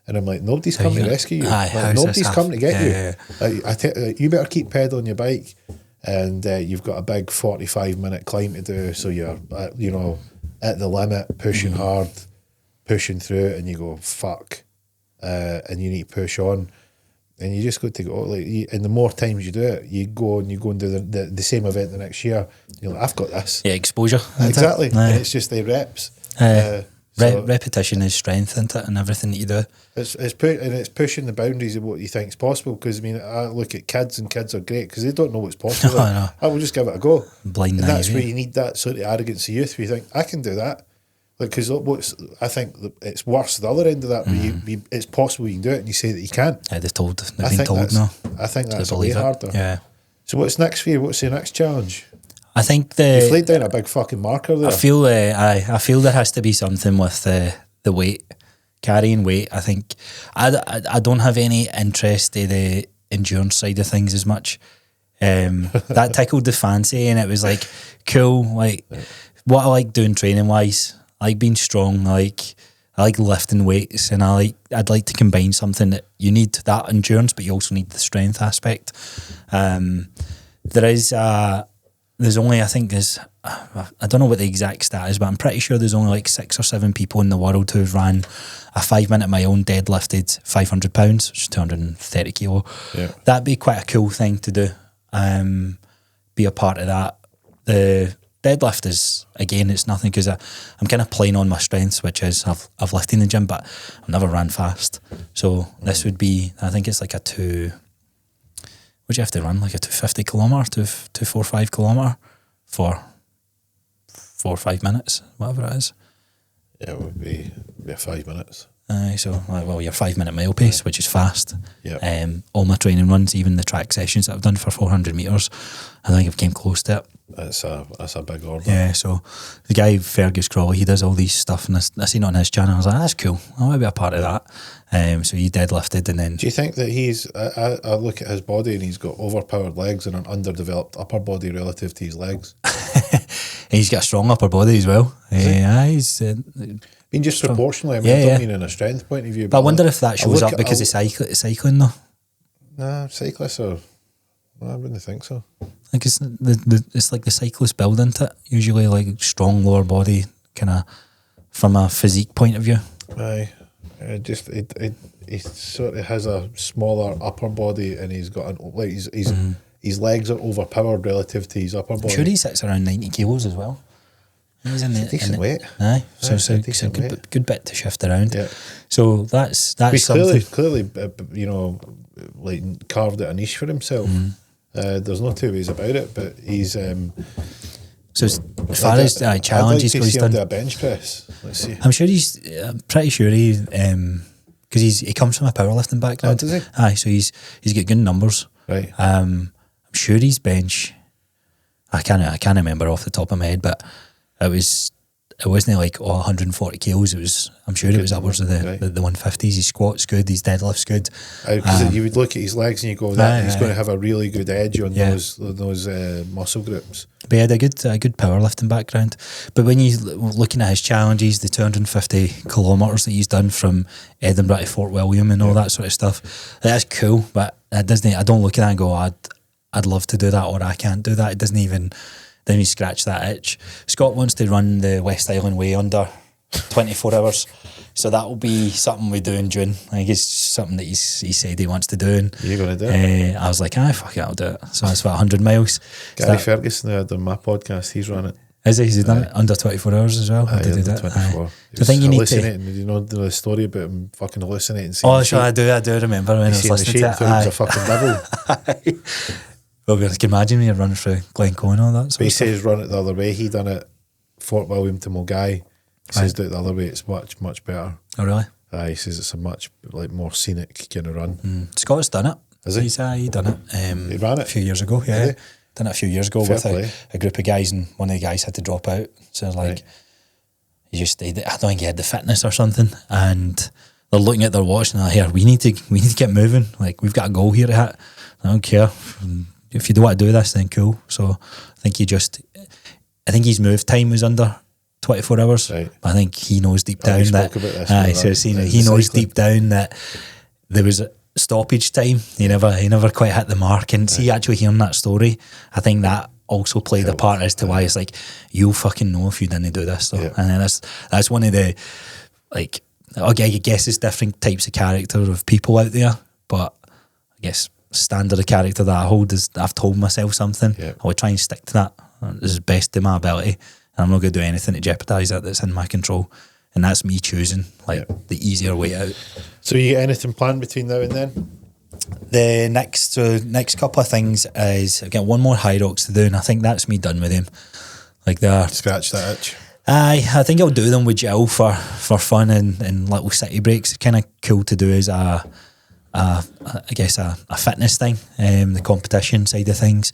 and I'm like, nobody's come to rescue you. Nobody's come to get you. Like, you better keep pedaling your bike. And you've got a big 45-minute climb to do, so you're at the limit, pushing hard, pushing through it, and you go fuck, and you need to push on, and you just got to go. And the more times you do it, you go and do the same event the next year. You're like, I've got this. Yeah, exposure. Exactly, and it's just the reps. Repetition is strength, isn't it, and everything that you do. It's pushing the boundaries of what you think is possible. Because I mean, I look at kids, and kids are great because they don't know what's possible. I will just give it a go. Blind, and that's where you need that sort of arrogance of youth. Where you think I can do that. Like, because I think it's worse the other end of that. Where it's possible you can do it, and you say that you can't. Yeah, they've been told no. I think that's way harder. Yeah. So what's next for you? What's your next challenge? I think you've laid down a big fucking marker there. I feel there has to be something with the weight, carrying weight. I think I don't have any interest in the endurance side of things as much. That tickled the fancy, and it was like cool. Like what I like doing training wise, I like being strong. I like lifting weights, and I'd like to combine something that you need that endurance, but you also need the strength aspect. There's only, I don't know what the exact stat is, but I'm pretty sure there's only like 6 or 7 people in the world who've ran a 5-minute mile and deadlifted 500 pounds, which is 230 kilo. Yeah. That'd be quite a cool thing to do. Be a part of that. The deadlift is, again, it's nothing because I'm kind of playing on my strengths, which is I've lifted in the gym, but I've never ran fast. So this would be, I think it's like would you have to run like a 250 kilometre, 245 kilometre for 4 or 5 minutes, whatever it is. Yeah, it would be 5 minutes. Your 5-minute mile pace, which is fast. Yeah. All my training runs, even the track sessions that I've done for 400 metres, I think I've came close to it. That's a big order. Yeah, so the guy Fergus Crawley, he does all these stuff, and I seen it on his channel. I was like, that's cool. I want to be a part of that. So he deadlifted, and then. Do you think that he's? I look at his body, and he's got overpowered legs and an underdeveloped upper body relative to his legs. he's got a strong upper body as well. He's been just proportionally. I mean, I don't mean in a strength point of view. But I wonder if that shows up because of cycling though. Nah, cyclists are. I wouldn't think so. Like it's like the cyclist build into it. Usually like strong lower body, kind of from a physique point of view. Aye, he sort of has a smaller upper body, and he's got his legs are overpowered relative to his upper body. I'm sure he sits around 90 kilos as well. He's in decent weight. Aye, so it's a good bit to shift around. Yeah. So that's he's something. Clearly, like carved out a niche for himself. There's no two ways about it. But he's so as far as challenges, I'd like to he's see him done do a bench press. Let's see. I'm pretty sure he because he comes from a powerlifting background. Oh, does he? Aye, so he's got good numbers. Right. I'm sure his bench. I can't remember off the top of my head, but it wasn't like 140 kilos. I'm sure it was upwards of the 150s. His squat's good, his deadlift's good. Because you would look at his legs and you go, he's going to have a really good edge on those muscle groups. But he had a good powerlifting background. But when you're looking at his challenges, the 250 kilometres that he's done from Edinburgh to Fort William and all that sort of stuff, that's cool. But it doesn't. I don't look at that and go, I'd love to do that, or I can't do that. It doesn't even. Then you scratch that itch. Scott wants to run the West Island Way under 24 hours. So that will be something we do in June. I think it's something that he said he wants to do. And, you're going to do it? I was like, fuck it, I'll do it. So that's about 100 miles. Gary Ferguson had on my podcast, he's run it. Is he? He's done it under 24 hours as well? Under 24. So I think you need to... You know the story about him fucking hallucinating? Oh, sure, I do remember when I was listening to it. He was a fucking devil. Well, I can imagine when you're running through Glencoe and all that. But he says run it the other way. He done it Fort William to Mulgai. He says do it the other way. It's much, much better. Oh, really? He says it's a much more scenic kind of run. Scott's done it. Has he? He done it. He ran it a few years ago. Yeah, done it a few years ago with a group of guys, and one of the guys had to drop out. So like, he just I don't think he had the fitness or something, and they're looking at their watch and they're like, here, we need to get moving. Like, we've got a goal here to hit. I don't care. If you don't want to do this, then cool. So I think his move time was under 24 hours. Right. But I think he knows deep down that. He knows deep down that there was a stoppage time. He never quite hit the mark. And see, actually hearing that story, I think that also played a part as to why it's like, you'll fucking know if you didn't do this. So, and then that's one of the, like, I guess it's different types of character of people out there, but I guess standard of character that I hold is I've told myself something. I would try and stick to that as best to my ability, and I'm not going to do anything to jeopardise that that's in my control, and that's me choosing the easier way out. So you get anything planned between now and then? The next couple of things is I've got one more high rocks to do, and I think that's me done with him. Like scratch that itch. I think I'll do them with Jill for fun and little city breaks. It's kind of cool to do as a fitness thing, the competition side of things.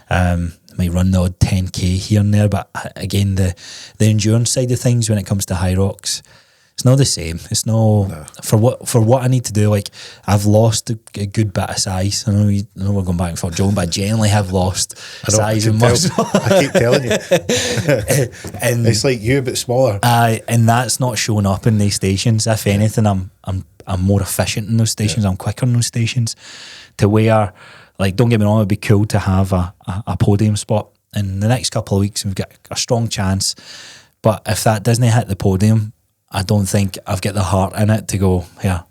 Might run the odd 10k here and there, but again, the endurance side of things when it comes to high rocks, it's not the same. It's no. For what I need to do. Like, I've lost a good bit of size. I know we're going back and forth, John, but I generally have lost size and muscle. I keep telling you, and it's like you but smaller. And that's not showing up in these stations. If anything, I'm more efficient in those stations. I'm quicker in those stations. To where, like, don't get me wrong, it'd be cool to have a podium spot in the next couple of weeks. We've got a strong chance, but if that doesn't hit the podium, I don't think I've got the heart in it to go, here,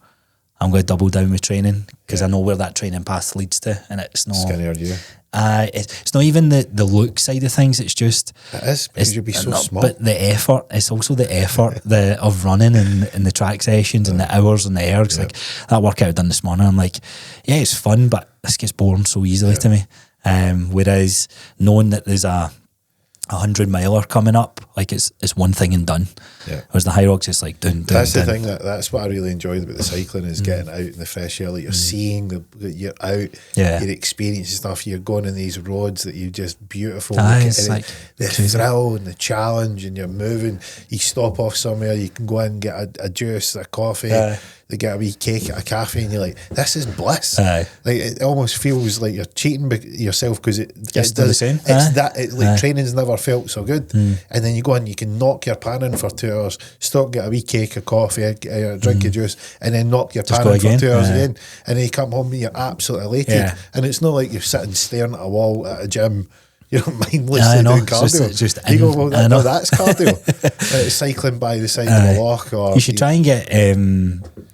I'm going to double down with training, because I know where that training path leads to, and it's not skinnier you. It's not even the look side of things. It's just it is, because you'd be so small. But the effort, it's also the effort of running and the track sessions and the hours and the ergs. Like that workout I've done this morning, I'm like, yeah, it's fun, but this gets boring so easily to me. Whereas knowing that there's a 100-miler coming up, like it's one thing and done. Whereas the high rocks, it's like doing. That's the thing. That's what I really enjoy about the cycling is getting out in the fresh air. Like you're seeing you're out. You're experiencing stuff. You're going in these roads that you just beautiful. It's like the thrill and the challenge, and you're moving. You stop off somewhere. You can go in and get a juice, a coffee. they get a wee cake at a cafe, and you're like, this is bliss. Aye. Like it almost feels like you're cheating yourself because it It's still the same. Like training's never felt so good. And then you go and you can knock your pan in for 2 hours, stop, get a wee cake, a coffee, a drink of juice, and then knock your pan in for 2 hours again. And then you come home and you're absolutely elated. Yeah. And it's not like you're sitting staring at a wall at a gym, you know, mindlessly doing cardio. You go, well, no, that's cardio. And it's cycling by the side of a walk. Or you should try and get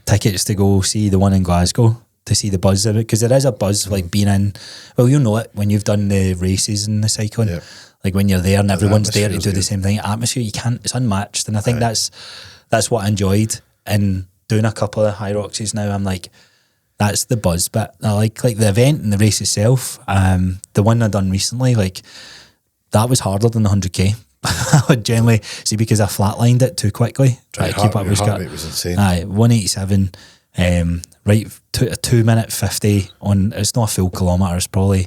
tickets to go see the one in Glasgow, to see the buzz of it, because there is a buzz, like being in, well, you know it when you've done the races and the cycling. Yeah. Like when you're there and everyone's there to do the same thing. Atmosphere, you can't, it's unmatched. And I think that's what I enjoyed in doing a couple of High Roxes now. I'm like, that's the buzz bit. I like the event and the race itself. The one I done recently, like that was harder than the 100k. I would generally see, because I flatlined it too quickly. Try to keep up with heart rate was insane. 187. Right to a 2 minute 50 on. It's not a full kilometre. It's probably,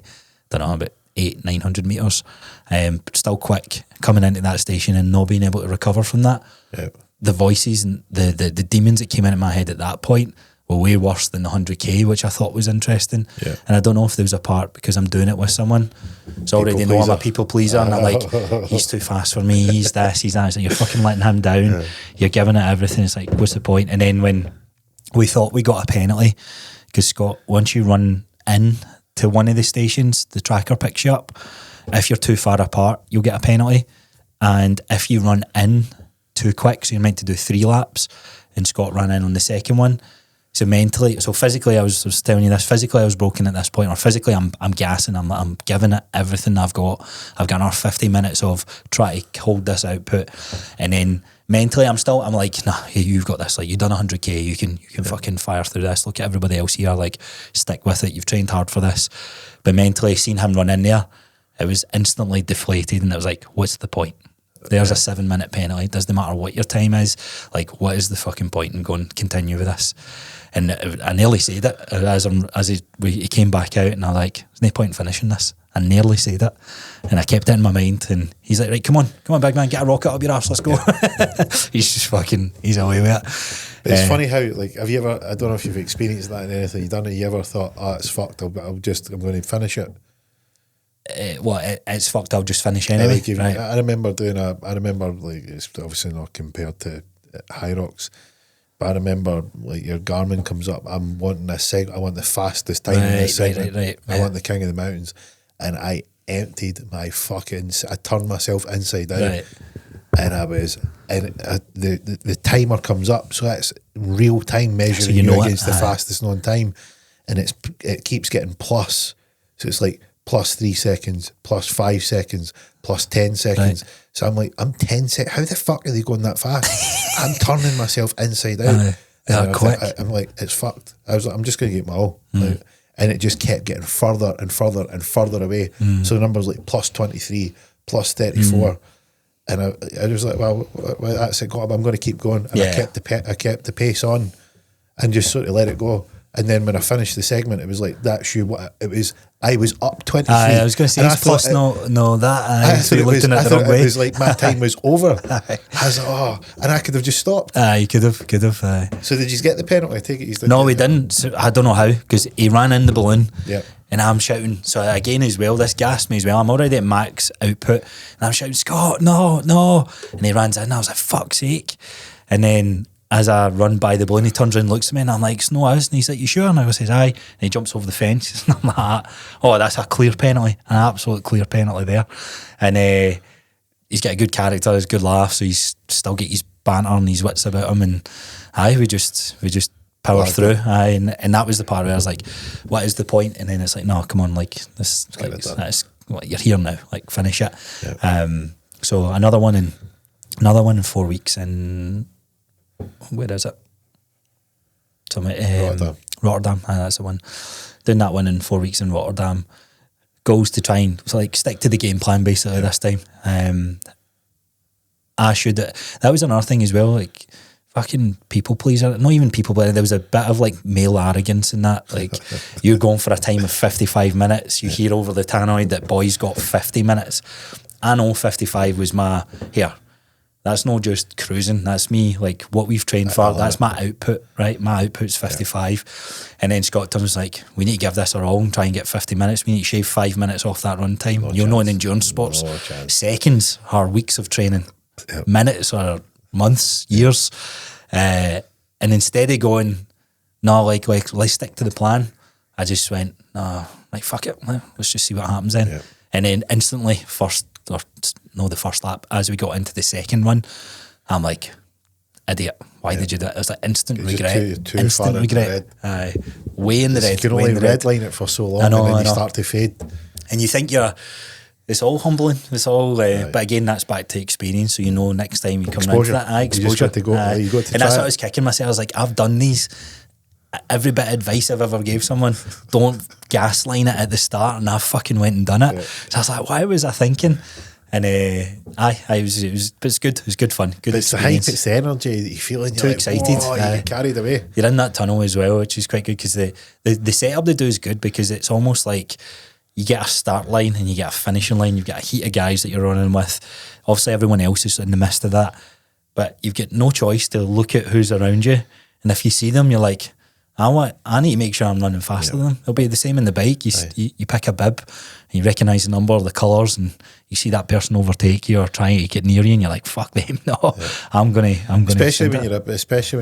I don't know, about 800-900 meters. But still quick coming into that station and not being able to recover from that. Yeah. The voices and the demons that came into my head at that point were way worse than the 100k, which I thought was interesting. Yeah. And I don't know if there was a part because I'm doing it with someone. It's already know I'm a people pleaser, and I'm like, he's too fast for me, he's this, he's that. It's like, you're fucking letting him down. Yeah. You're giving it everything. It's like, what's the point? And then when we thought we got a penalty, because Scott, once you run in to one of the stations, the tracker picks you up. If you're too far apart, you'll get a penalty. And if you run in too quick, so you're meant to do 3 laps, and Scott ran in on the second one. So mentally, so physically, I was telling you this, physically I was broken at this point, or physically I'm gassing, I'm giving it everything I've got. I've got another 50 minutes of try to hold this output. And then mentally I'm like, nah, you've got this, like you've done 100k, you can fucking fire through this. Look at everybody else here, like stick with it, you've trained hard for this. But mentally, seeing him run in there, it was instantly deflated, and it was like, what's the point? There's a 7-minute penalty. It doesn't matter what your time is. Like, what is the fucking point in going continue with this? And I nearly said it as he came back out, and I'm like, there's no point in finishing this. I nearly said it, and I kept it in my mind. And he's like, right, come on, big man, get a rocket up your arse, let's go. He's just fucking, he's away with it. It's funny how, like, have you ever? I don't know if you've experienced that in anything you've done. Have you ever thought, oh, it's fucked? I'm going to finish it. It's fucked. I'll just finish anyway. Right. I remember like, it's obviously not compared to High Rocks, but I remember like your Garmin comes up. I'm wanting this I want the fastest time in this segment. Right. I want the King of the Mountains, and I emptied my I turned myself inside out. Right. And the timer comes up, so that's real time measuring you against the fastest known time, and it keeps getting plus. So it's like plus 3 seconds, plus 5 seconds, plus 10 seconds. Right. So I'm like, I'm 10 seconds. How the fuck are they going that fast? I'm turning myself inside out. Quick. I'm like, it's fucked. I was like, I'm just going to get my all. Like, and it just kept getting further and further and further away. So the numbers like plus 23, plus 34. And I was like, well, that's it. I'm going to keep going. And I kept the pace on and just sort of let it go. And then when I finished the segment, it was like, that's you. What it was, I was up 23. I was going to say, it's plus that. I thought it was, it was like my time was over. I was like, and I could have just stopped. You could have. So did you get the penalty? I take it. No, we didn't. So I don't know how, because he ran in the balloon. Yeah. And I'm shouting. So again, as well, this gassed me as well. I'm already at max output, and I'm shouting, Scott, no. And he runs in. And I was like, fuck's sake. And then, as I run by the balloon, he turns around and looks at me, and I'm like, it's no us. And he's like, you sure? And I says, aye. And he jumps over the fence. And I'm like, oh, that's a clear penalty. An absolute clear penalty there. And he's got a good character, he's good laugh, so he's still got his banter and his wits about him. And we just power through. And that was the part where I was like, what is the point? And then it's like, no, come on, like, this, that's you're here now, like, finish it. Yeah. So another one in 4 weeks, and where is it? So Rotterdam. That's the one. Doing that one in 4 weeks in Rotterdam. Goals to try and stick to the game plan basically this time. That was another thing as well, like fucking people pleaser. Not even people pleaser. There was a bit of like male arrogance in that. Like you're going for a time of 55 minutes. You hear over the tannoy that boys got 50 minutes. I know 55 was my here. That's not just cruising. That's me, like what we've trained for. That's my output, right? My output's 55. And then Scott was like, we need to give this our all and try and get 50 minutes. We need to shave 5 minutes off that run time. You'll know in endurance sports, seconds are weeks of training. Minutes are months, years. And instead of going, no, like let's stick to the plan, I just went, no, like fuck it, let's just see what happens then. And then instantly, the first lap, as we got into the second one, I'm like, idiot, why did you do that? It was like instant regret. Instant regret. Way in the red. You can only redline it for so long, and then you start to fade. And you think it's all humbling. It's all, but again, that's back to experience. So you know, next time you come into that, exposure. You just got to go. You got to and that's what I was kicking myself. I was like, I've done these. Every bit of advice I've ever gave someone, don't gasline it at the start, and I fucking went and done it. So I was like, why was I thinking? And it's good. It was good fun. Good. But it's experience. The hype, it's the energy. You feeling too excited. You get carried away. You're in that tunnel as well, which is quite good because the setup they do is good because it's almost like you get a start line and you get a finishing line. You've got a heat of guys that you're running with. Obviously, everyone else is in the midst of that, but you've got no choice to look at who's around you. And if you see them, you're like, I need to make sure I'm running faster than them. It'll be the same in the bike. You pick a bib, and you recognise the number, the colours, and you see that person overtake you or trying to get near you, and you're like, "Fuck them, no, I'm gonna." Especially when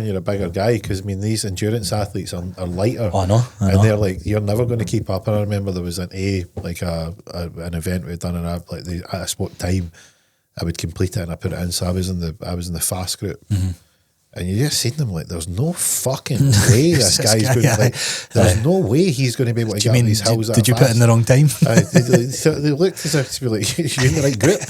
you're a bigger guy, because I mean these endurance athletes are lighter. Oh, I know. And they're like, you're never going to keep up. And I remember there was an event we'd done, and at a spot time, I would complete it and I put it in. So I was in the fast group. Mm-hmm. And you just seen them like, there's no fucking way this guy's going to, like, there's no way he's going to be able to get on these hills. Did you put in the wrong time? They looked as if to be like, you're in the right group.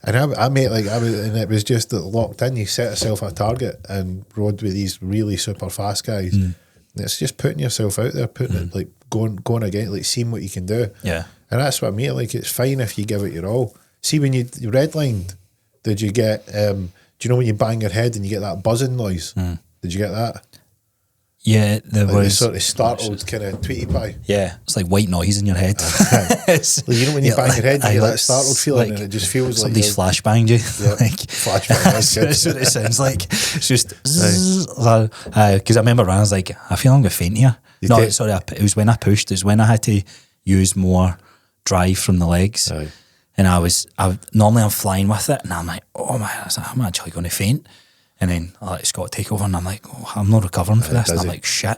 And it was just locked in. You set yourself a target and rode with these really super fast guys. And it's just putting yourself out there, putting it like going again, like seeing what you can do. Yeah. And that's what I mean. Like, it's fine if you give it your all. See, when you redlined, did you get? Do you know when you bang your head and you get that buzzing noise? Did you get that? Yeah, there was the sort of startled kind of tweety pie. Yeah, it's like white noise in your head. You know when you bang your head, you get that startled feeling, and it just feels like somebody's flashbanged you. Yeah, like flashbang. That's what it sounds like. It's just because I remember when I was like, I feel I'm going to faint here. It was when I pushed. It was when I had to use more drive from the legs. Aye. And normally I'm flying with it, and I'm like, oh my, I'm actually going to faint. And then I let Scott take over, and I'm like, oh, I'm not recovering for this. And I'm like, shit.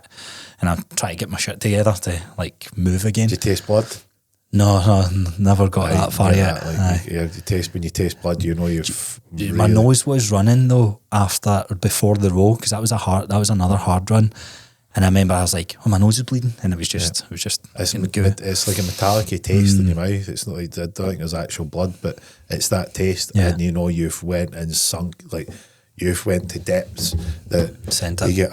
And I try to get my shit together to like move again. Did you taste blood? No, never got that far yet. When you taste blood, you know you're. My nose was running though before the row, because that was another hard run. And I remember I was like, oh, my nose is bleeding. And it was just it's like a metallic taste in your mouth. It's not like, I don't think there's actual blood, but it's that taste. Yeah. And you know you've went and sunk, like you've went to depths that you get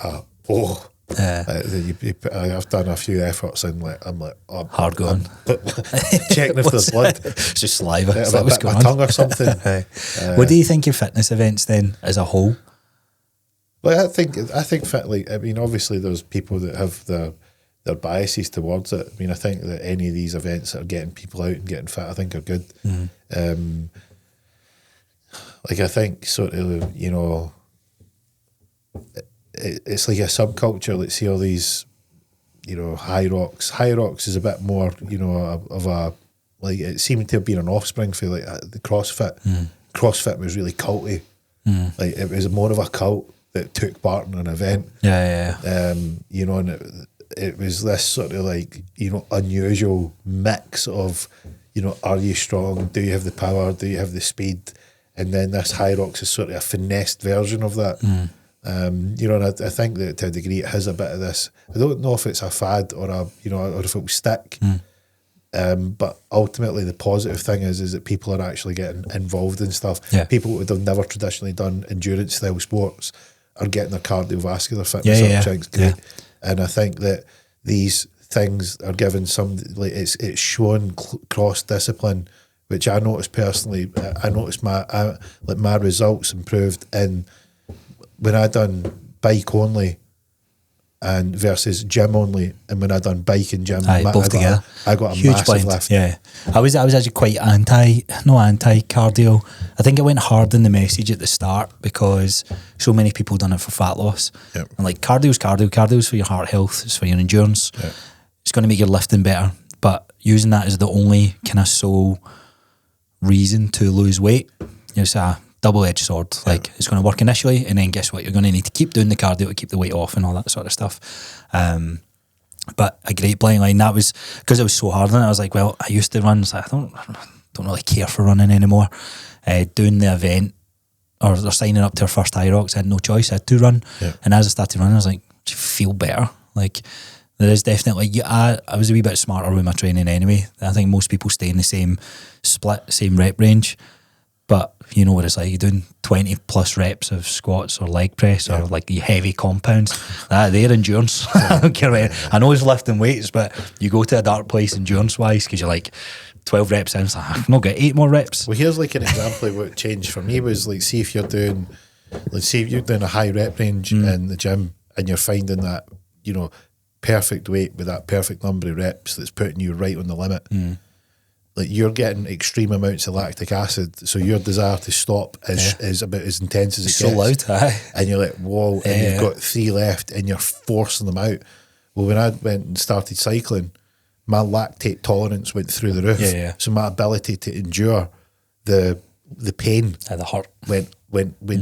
I've done a few efforts and I'm like, hard going. Checking if there's blood. It's just saliva. Is that what's going on? Tongue or something. What do you think of fitness events then as a whole? Well, I think fit, I mean, obviously there's people that have their biases towards it. I mean, I think that any of these events that are getting people out and getting fit, I think are good. Mm-hmm. I think sort of, you know, it's like a subculture. Let's see all these, you know, high rocks. High rocks is a bit more, you know, of a, like, it seemed to have been an offspring for like the CrossFit. CrossFit was really culty. Like, it was more of a cult that took part in an event. You know, and it was this sort of like, you know, unusual mix of, you know, are you strong? Do you have the power? Do you have the speed? And then this High Rocks is sort of a finessed version of that. You know, and I think that to a degree it has a bit of this. I don't know if it's a fad or or if it will stick. But ultimately the positive thing is that people are actually getting involved in stuff. People who would have never traditionally done endurance style sports are getting their cardiovascular fitness up, which I think is great. And I think that these things are given some, like, it's shown cross discipline, which I noticed personally. I noticed my results improved in when I done bike only. and versus gym only, and when I done bike and gym, Aye, both together. I got a huge massive blind. lift. Yeah, I was actually quite anti cardio. I think I went hard in the message at the start because so many people done it for fat loss. Yep. And like cardio's for your heart health, it's for your endurance. Yep. It's going to make your lifting better, but using that as the only kind of sole reason to lose weight, it's a double-edged sword. Like, it's going to work initially, and then guess what? You're going to need to keep doing the cardio to keep the weight off and all that sort of stuff. But a great blind line, that was because it was so hard on it. I was like, well, I used to run, so I don't really care for running anymore. Doing the event or signing up to our first High Rocks, I had no choice. I had to run. Yeah. And as I started running, I was like, do you feel better? Like, there is definitely, I was a wee bit smarter with my training anyway. I think most people stay in the same split, same rep range. But you know what it's like, you're doing 20 plus reps of squats or leg press or like the heavy compounds. They're endurance. I don't care about it. I know it's lifting weights, but you go to a dark place endurance wise because you're like 12 reps in, it's like, I've not got 8 more reps. Well, here's like an example of what changed for me was like, see if you're doing a high rep range in the gym and you're finding that, you know, perfect weight with that perfect number of reps that's putting you right on the limit. Like, you're getting extreme amounts of lactic acid, so your desire to stop is about as intense as it gets. So loud, and you're like, whoa, and you've got 3 left, and you're forcing them out. Well, when I went and started cycling, my lactate tolerance went through the roof. So my ability to endure the pain, the hurt, went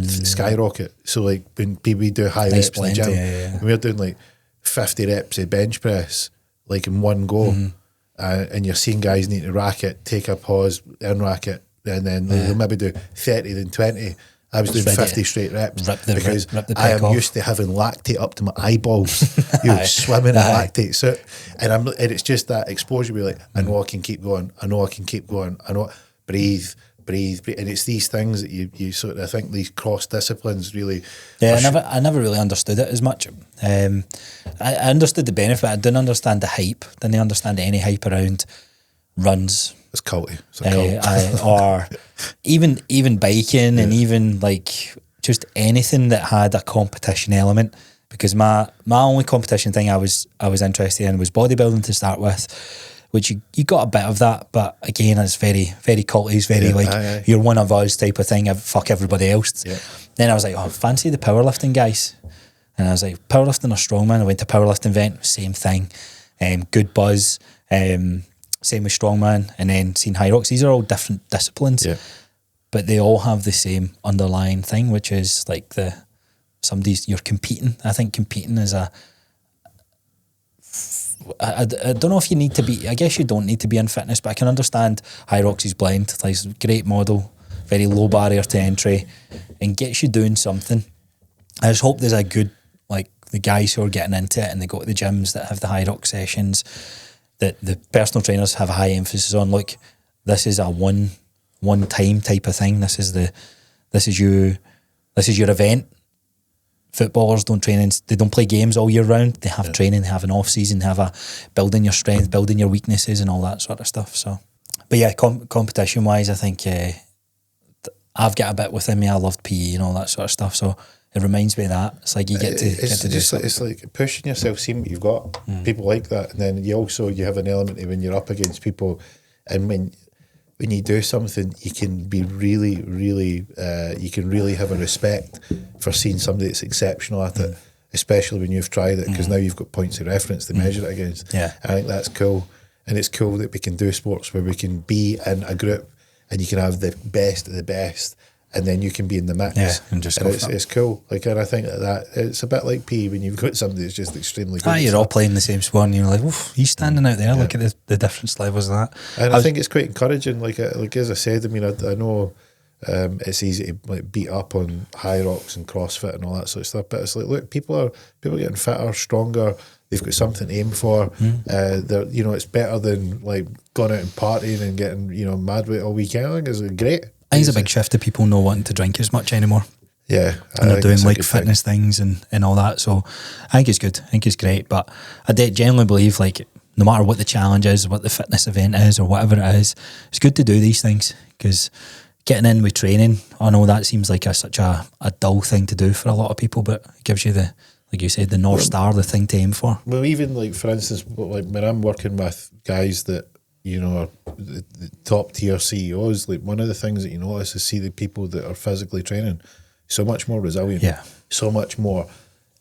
skyrocket. So like when people do high reps in the gym, when we're doing like 50 reps of bench press, like in one go. And you're seeing guys need to rack it, take a pause, and rack it, and then they'll maybe do 30, then 20. I was doing 50 straight reps because I am used to having lactate up to my eyeballs, swimming in lactate. So, and it's just that exposure. We're like, I know I can keep going. I know I can keep going. I know, breathe. And it's these things that you sort of, I think these cross disciplines really. Yeah, I never really understood it as much. I understood the benefit. I didn't understand the hype. Didn't understand any hype around runs. It's culty. It's a cult. Or even biking and even like just anything that had a competition element. Because my only competition thing I was interested in was bodybuilding to start with. Which you got a bit of that, but again, it's very, very culty. It's very you're one of us type of thing. Fuck everybody else. Yeah. Then I was like, fancy the powerlifting guys, and I was like, powerlifting or strongman. I went to powerlifting event, same thing, good buzz. Same with strongman, and then seen High Rocks. These are all different disciplines, but they all have the same underlying thing, which is like you're competing. I think competing is I don't know if you need to be, I guess you don't need to be in fitness, but I can understand High Rocks is blind. Like, great model, very low barrier to entry, and gets you doing something. I just hope there's a good, like the guys who are getting into it and they go to the gyms that have the High Rock sessions, that the personal trainers have a high emphasis on, look, this is a one time type of thing. This is your event. Footballers don't train, they don't play games all year round. They have training, they have an off season, they have building your strength, building your weaknesses, and all that sort of stuff. So, but yeah, competition wise, I think I've got a bit within me. I loved PE and all that sort of stuff. So it reminds me of that. It's like you get to do something. It's like pushing yourself, seeing what you've got. People like that, and then you have an element of when you're up against people, and when you do something, you can be really, really, you can really have a respect for seeing somebody that's exceptional at it, especially when you've tried it, because now you've got points of reference to measure it against. Yeah. I think that's cool. And it's cool that we can do sports where we can be in a group and you can have the best of the best, and then you can be in the mix. Yeah, and just go for it. It's cool. Like, and I think that it's a bit like PE when you've got somebody that's just extremely good. You're all playing the same sport, and you're like, oof, he's standing out there. Look at the difference levels of that. And I think it's quite encouraging. Like as I said, I mean, I know it's easy to like beat up on High Rocks and CrossFit and all that sort of stuff, but it's like, look, people are getting fitter, stronger. They've got something to aim for. They're, it's better than like going out and partying and getting mad with it all weekend. I think it's great. I think it's a big shift to people not wanting to drink as much anymore. Yeah. And they're doing like fitness things and all that. So I think it's good. I think it's great. But I genuinely believe, like, no matter what the challenge is, what the fitness event is, or whatever it is, it's good to do these things, because getting in with training, I know that seems like such a dull thing to do for a lot of people, but it gives you like you said, the North Star, the thing to aim for. Well, even like for instance, like when I'm working with guys that are the top tier CEOs, like one of the things that you notice is see the people that are physically training so much more resilient, so much more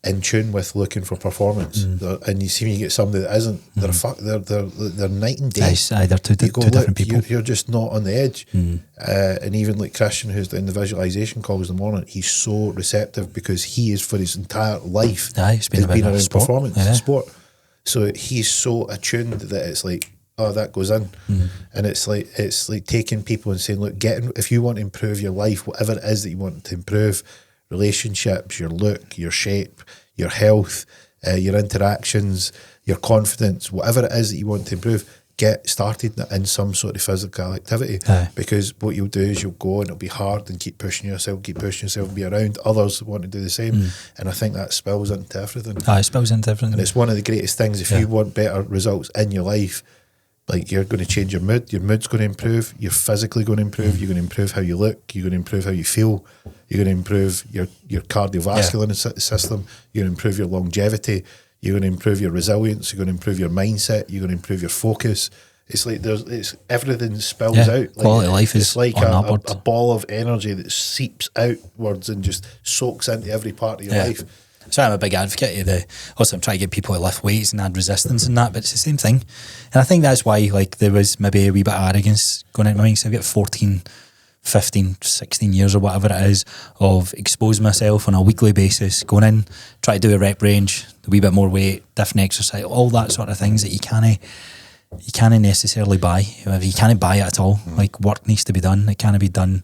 in tune with looking for performance. And you see when you get somebody that isn't, they're night and day. They're two different people. You're just not on the edge. And even like Christian, who's doing the visualization calls in the morning, he's so receptive because he is for his entire life He's been around sport. Performance sport. So he's so attuned that it's like, oh, that goes in. And it's like taking people and saying, look, if you want to improve your life, whatever it is that you want to improve, relationships, your look, your shape, your health, your interactions, your confidence, whatever it is that you want to improve, get started in some sort of physical activity. Because what you'll do is you'll go and it'll be hard and keep pushing yourself, and be around others who want to do the same. And I think that spills into everything. It spills into everything. And it's one of the greatest things. If you want better results in your life, like you're going to change your mood's going to improve, you're physically going to improve, you're going to improve how you look, you're going to improve how you feel, you're going to improve your cardiovascular system, you're going to improve your longevity, you're going to improve your resilience, you're going to improve your mindset, you're going to improve your focus. It's like it's everything spills out. Like, quality of life is like a ball of energy that seeps outwards and just soaks into every part of your life. So I'm a big advocate of also I'm trying to get people to lift weights and add resistance and that, but it's the same thing. And I think that's why like there was maybe a wee bit of arrogance going into my mind. So I've got 14, 15, 16 years or whatever it is of exposing myself on a weekly basis, going in, try to do a rep range, a wee bit more weight, different exercise, all that sort of things that you can't necessarily buy. You can't buy it at all. Like work needs to be done. It can't be done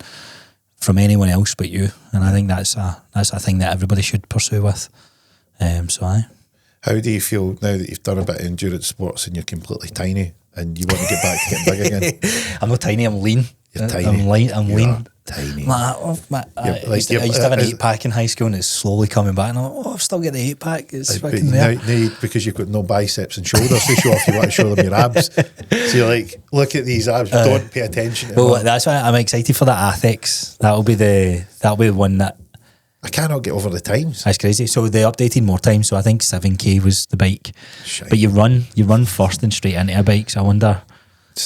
from anyone else but you, and I think that's a thing that everybody should pursue with. How do you feel now that you've done a bit of endurance sports and you're completely tiny and you want to get back to getting big again? I'm not tiny, I'm lean. You're tiny. I'm light, I'm lean. Tiny. I used to have an 8-pack in high school and it's slowly coming back and I'm like, I've still got the 8-pack. It's fucking there. Now, because you've got no biceps and shoulders to show off, you want to show them your abs. So you're like, look at these abs, don't pay attention to them. That's why I'm excited for that Athex. That'll be the one that I cannot get over the times. That's crazy. So they updated more time. So I think 7K was the bike. Shite. But you run first and straight into a bike. So I wonder.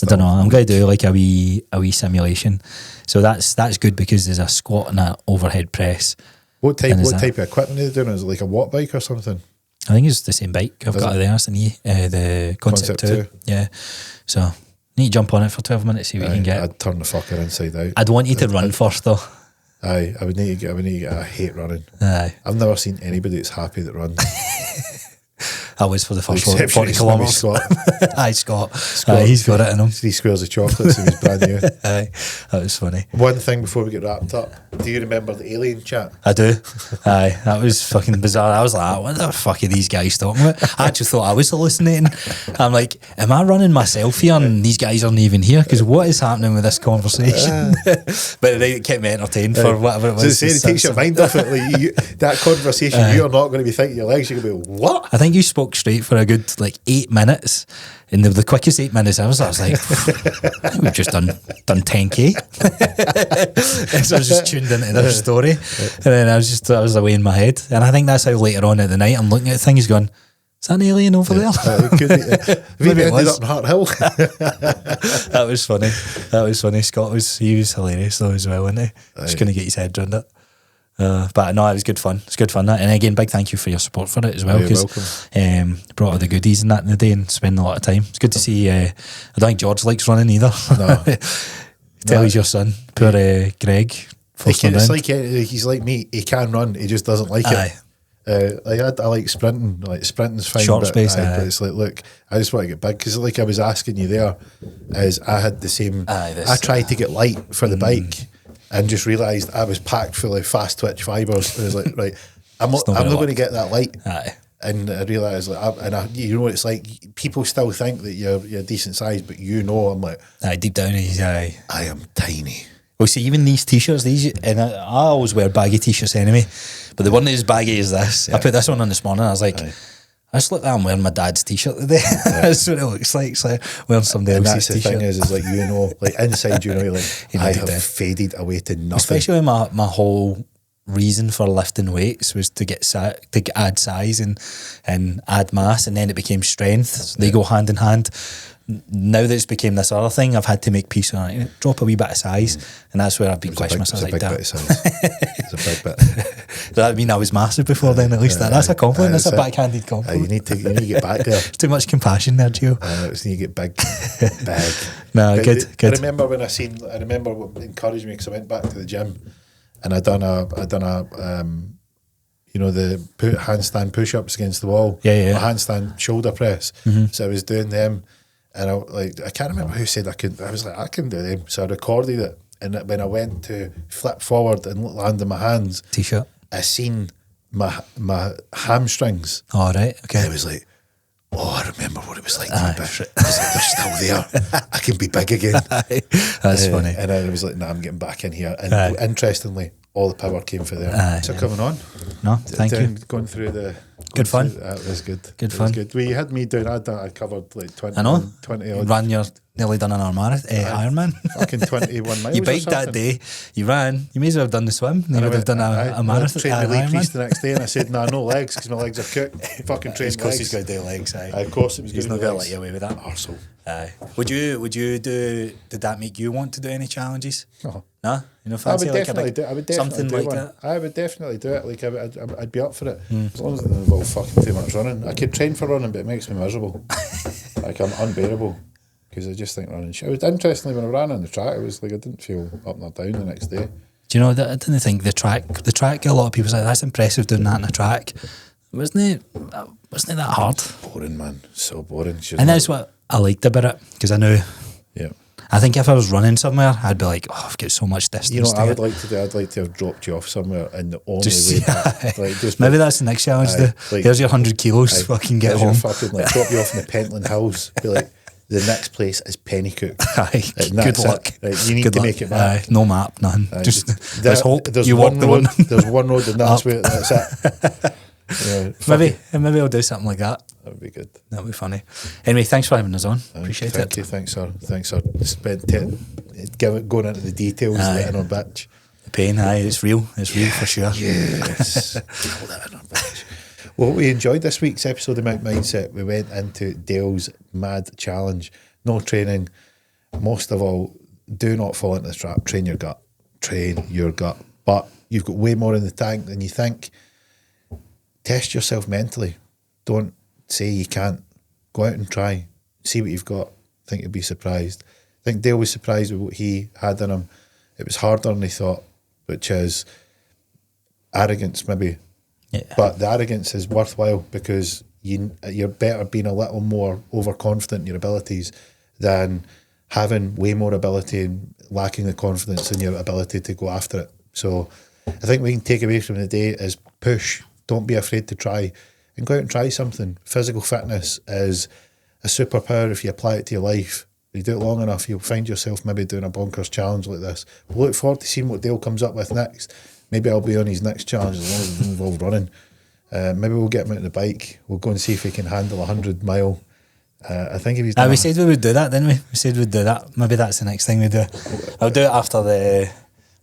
I don't know. I'm going to do like a wee simulation. So that's good because there's a squat and an overhead press. What type of equipment are they doing? Is it like a watt bike or something? I think it's the same bike. I've got it there. It's the Concept 2. Yeah. So need to jump on it for 12 minutes, see what you can get. I'd turn the fucker inside out. I'd want you to run first though. Aye, I would need to get. I hate running. Aye. I've never seen anybody that's happy that runs. I was for the first 40 kilometres. Aye, Scott. Aye, he's got it in him. 3 squares of chocolates and he's brand new. Aye, that was funny. One thing before we get wrapped up, do you remember the alien chat? I do. Aye, that was fucking bizarre. I was like, what the fuck are these guys talking about? I actually thought I was hallucinating. I'm like, am I running myself here and these guys aren't even here? Because what is happening with this conversation? But they kept me entertained for whatever it was. So it takes your mind off it. Like that conversation, you're not going to be thinking your legs. You're going to be, what? I think you spoke straight for a good 8 minutes. In the quickest 8 minutes I was like, we've just done 10K. And so I was just tuned into their story. And then I was away in my head. And I think that's how later on at the night I'm looking at things going, is that an alien over there? It could be. Maybe it ended up in Hart Hill. That was funny. Scott was hilarious though as well, wasn't he? Just couldn't get his head around it. But no, it was good fun. It's good fun. And again, big thank you for your support for it as well, because brought all the goodies and that in the day and spend a lot of time. It's good to see. I don't think George likes running either. No. Tell your son, poor Greg. It's like he's like me. He can run. He just doesn't like it. I like sprinting. Like sprinting's fine. Short space. But it's like, look, I just want to get big because, like I was asking you there, is I had the same. I tried to get light for the bike. And just realised I was packed full of fast twitch fibres. I was like, right, I'm not going to get that light. Aye. And I realised, you know what it's like. People still think that you're decent size, but I'm like, deep down, I am tiny. Well, see, even these t-shirts, and I always wear baggy t-shirts anyway, but the one that's as baggy as this, I put this one on this morning. I was like, I just look like I'm wearing my dad's t-shirt today. That's what it looks like. It's like wearing somebody else's t-shirt. And that's the thing is like inside you're like, I have faded away to nothing. Especially when my whole reason for lifting weights was to get to add size and add mass, and then it became strength. So they go hand in hand. Now that it's became this other thing, I've had to make peace on it. Drop a wee bit of size, and that's where I've been questioning myself. It's a big bit of size. It's a big bit. That mean I was massive before then. At least that's a compliment. That's a backhanded compliment. You need to get back there. Too much compassion there, Gio. You need to get big. No, good. I remember when I remember what encouraged me, because I went back to the gym and I done a you know, the handstand push-ups against the wall. Yeah. A handstand shoulder press. Mm-hmm. So I was doing them, and I can't remember who said I could. I was like, I can do them. So I recorded it, and when I went to flip forward and land on my hands, T-shirt, I seen my hamstrings. All right, okay. And I was like, oh, I remember what it was like to be big. I was like, they're still there. I can be big again. That's funny. And I was like, nah, I'm getting back in here. And interestingly, all the power came for there. So coming on. No, thank you. Going through the... Good fun. That was good. Good fun. Good. Well, you had me doing, I covered like 20. I know. 20 You odd. ran your, nearly done an Ironman. Fucking 21 miles. You biked that day, you ran, you may as well have done the swim, you would have done a marathon. I trained my leg piece the next day, and I said, nah, no legs, because my legs are cooked. Fucking trained Of course legs. he's going to do legs, aye. Of course it was He's going not to going to let you away with that. Arsehole. Aye. Did that make you want to do any challenges? No. No? You know, I fancy would definitely do. I would definitely something do like one. that? I would definitely do it. Like I'd be up for it as long as it didn't involve fucking too much running. I could train for running, but it makes me miserable. Like I'm unbearable, because I just think running shit. It was interestingly when I ran on the track, it was like I didn't feel up nor down the next day. Do you know, I didn't think the track, a lot of people say, that's impressive doing that on a track. Wasn't it that hard? Boring, man. So boring. And that's what I liked about it, because I knew. Yeah. I think if I was running somewhere, I'd be like, oh, I've got so much distance. You know what to I get. would like to do? I'd like to have dropped you off somewhere, and the only Just, way back, like, just maybe that's the next challenge. There's your 100 kilos, fucking get home. Fucking, like, drop you off in the Pentland Hills. Be like, the next place is Pennycook. Aye, good luck. Right, you need to make it back. Aye, no map, nothing. Just there's hope. There's you walk the road, one. There's one road, and that's where. That's it. Yeah, maybe I'll do something like that. That would be good. That would be funny. Anyway, thanks for having us on. Appreciate it. Thank you. Thanks, sir. Spent going into the details of the inner bitch. The pain, aye, it's real. It's real for sure. Yes. All that inner bitch. Well, we enjoyed this week's episode of Mindset. We went into Dale's mad challenge. No training. Most of all, do not fall into the trap. Train your gut. Train your gut. But you've got way more in the tank than you think. Test yourself mentally. Don't say you can't. Go out and try. See what you've got. I think you'll be surprised. I think Dale was surprised with what he had in him. It was harder than he thought, which is arrogance maybe. Yeah. But the arrogance is worthwhile, because you're better being a little more overconfident in your abilities than having way more ability and lacking the confidence in your ability to go after it. So I think we can take away from the day is push. Don't be afraid to try, and go out and try something. Physical fitness is a superpower if you apply it to your life. If you do it long enough, you'll find yourself maybe doing a bonkers challenge like this. We'll look forward to seeing what Dale comes up with next. Maybe I'll be on his next challenge, as long as it doesn't involve running. Maybe we'll get him out on the bike. We'll go and see if he can handle 100 mile. I think if he's done we said we would do that, didn't we? We said we'd do that. Maybe that's the next thing we do. I'll do it after the...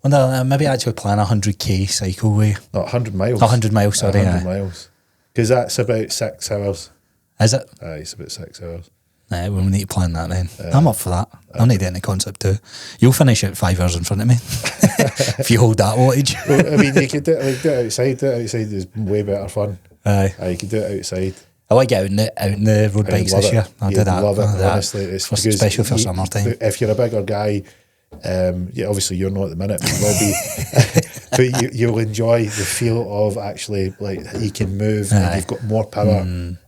Well, maybe actually plan a 100k cycle way. Not 100 miles. 100 miles, sorry. 100 miles. Because that's about 6 hours. Is it? Aye, it's about 6 hours. Nah, we'll need to plan that then. I'm up for that. I'll need to get in the concept too. You'll finish it 5 hours in front of me. If you hold that wattage. Well, I mean, you could do it outside. Do it outside is way better fun. Aye. You could do it outside. I want to get out in the road bikes this year. I'll do that. Love it, that. honestly. It's Especially for summertime. If you're a bigger guy, obviously you're not at the minute, but you will be. But you'll enjoy the feel of actually, like, you can move and you've got more power,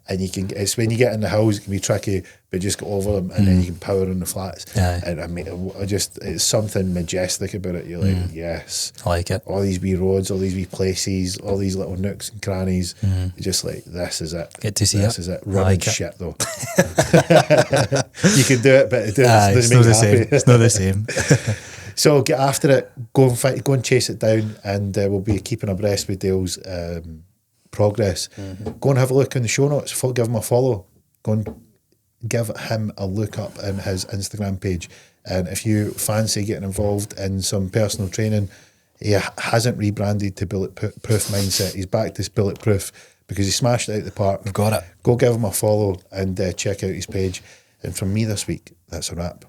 and you can. It's when you get in the hills, it can be tricky, but just go over them, and then you can power on the flats. And I mean, it's something majestic about it. You're like, yes, I like it. All these wee roads, all these wee places, all these little nooks and crannies. You're just like, this is it. Get to see this it. is it. Running like shit though. You can do it, but it doesn't it's make not you the happy. same. It's not the same. So get after it, go and fight, go and chase it down, and we'll be keeping abreast with Dale's progress. Go and have a look in the show notes. Give him a follow. Go and give him a look up in his Instagram page. And if you fancy getting involved in some personal training, He hasn't rebranded to Bulletproof Mindset. He's back to Bulletproof because he smashed it out the park. We've got it. Go give him a follow and check out his page. And from me this week, that's a wrap.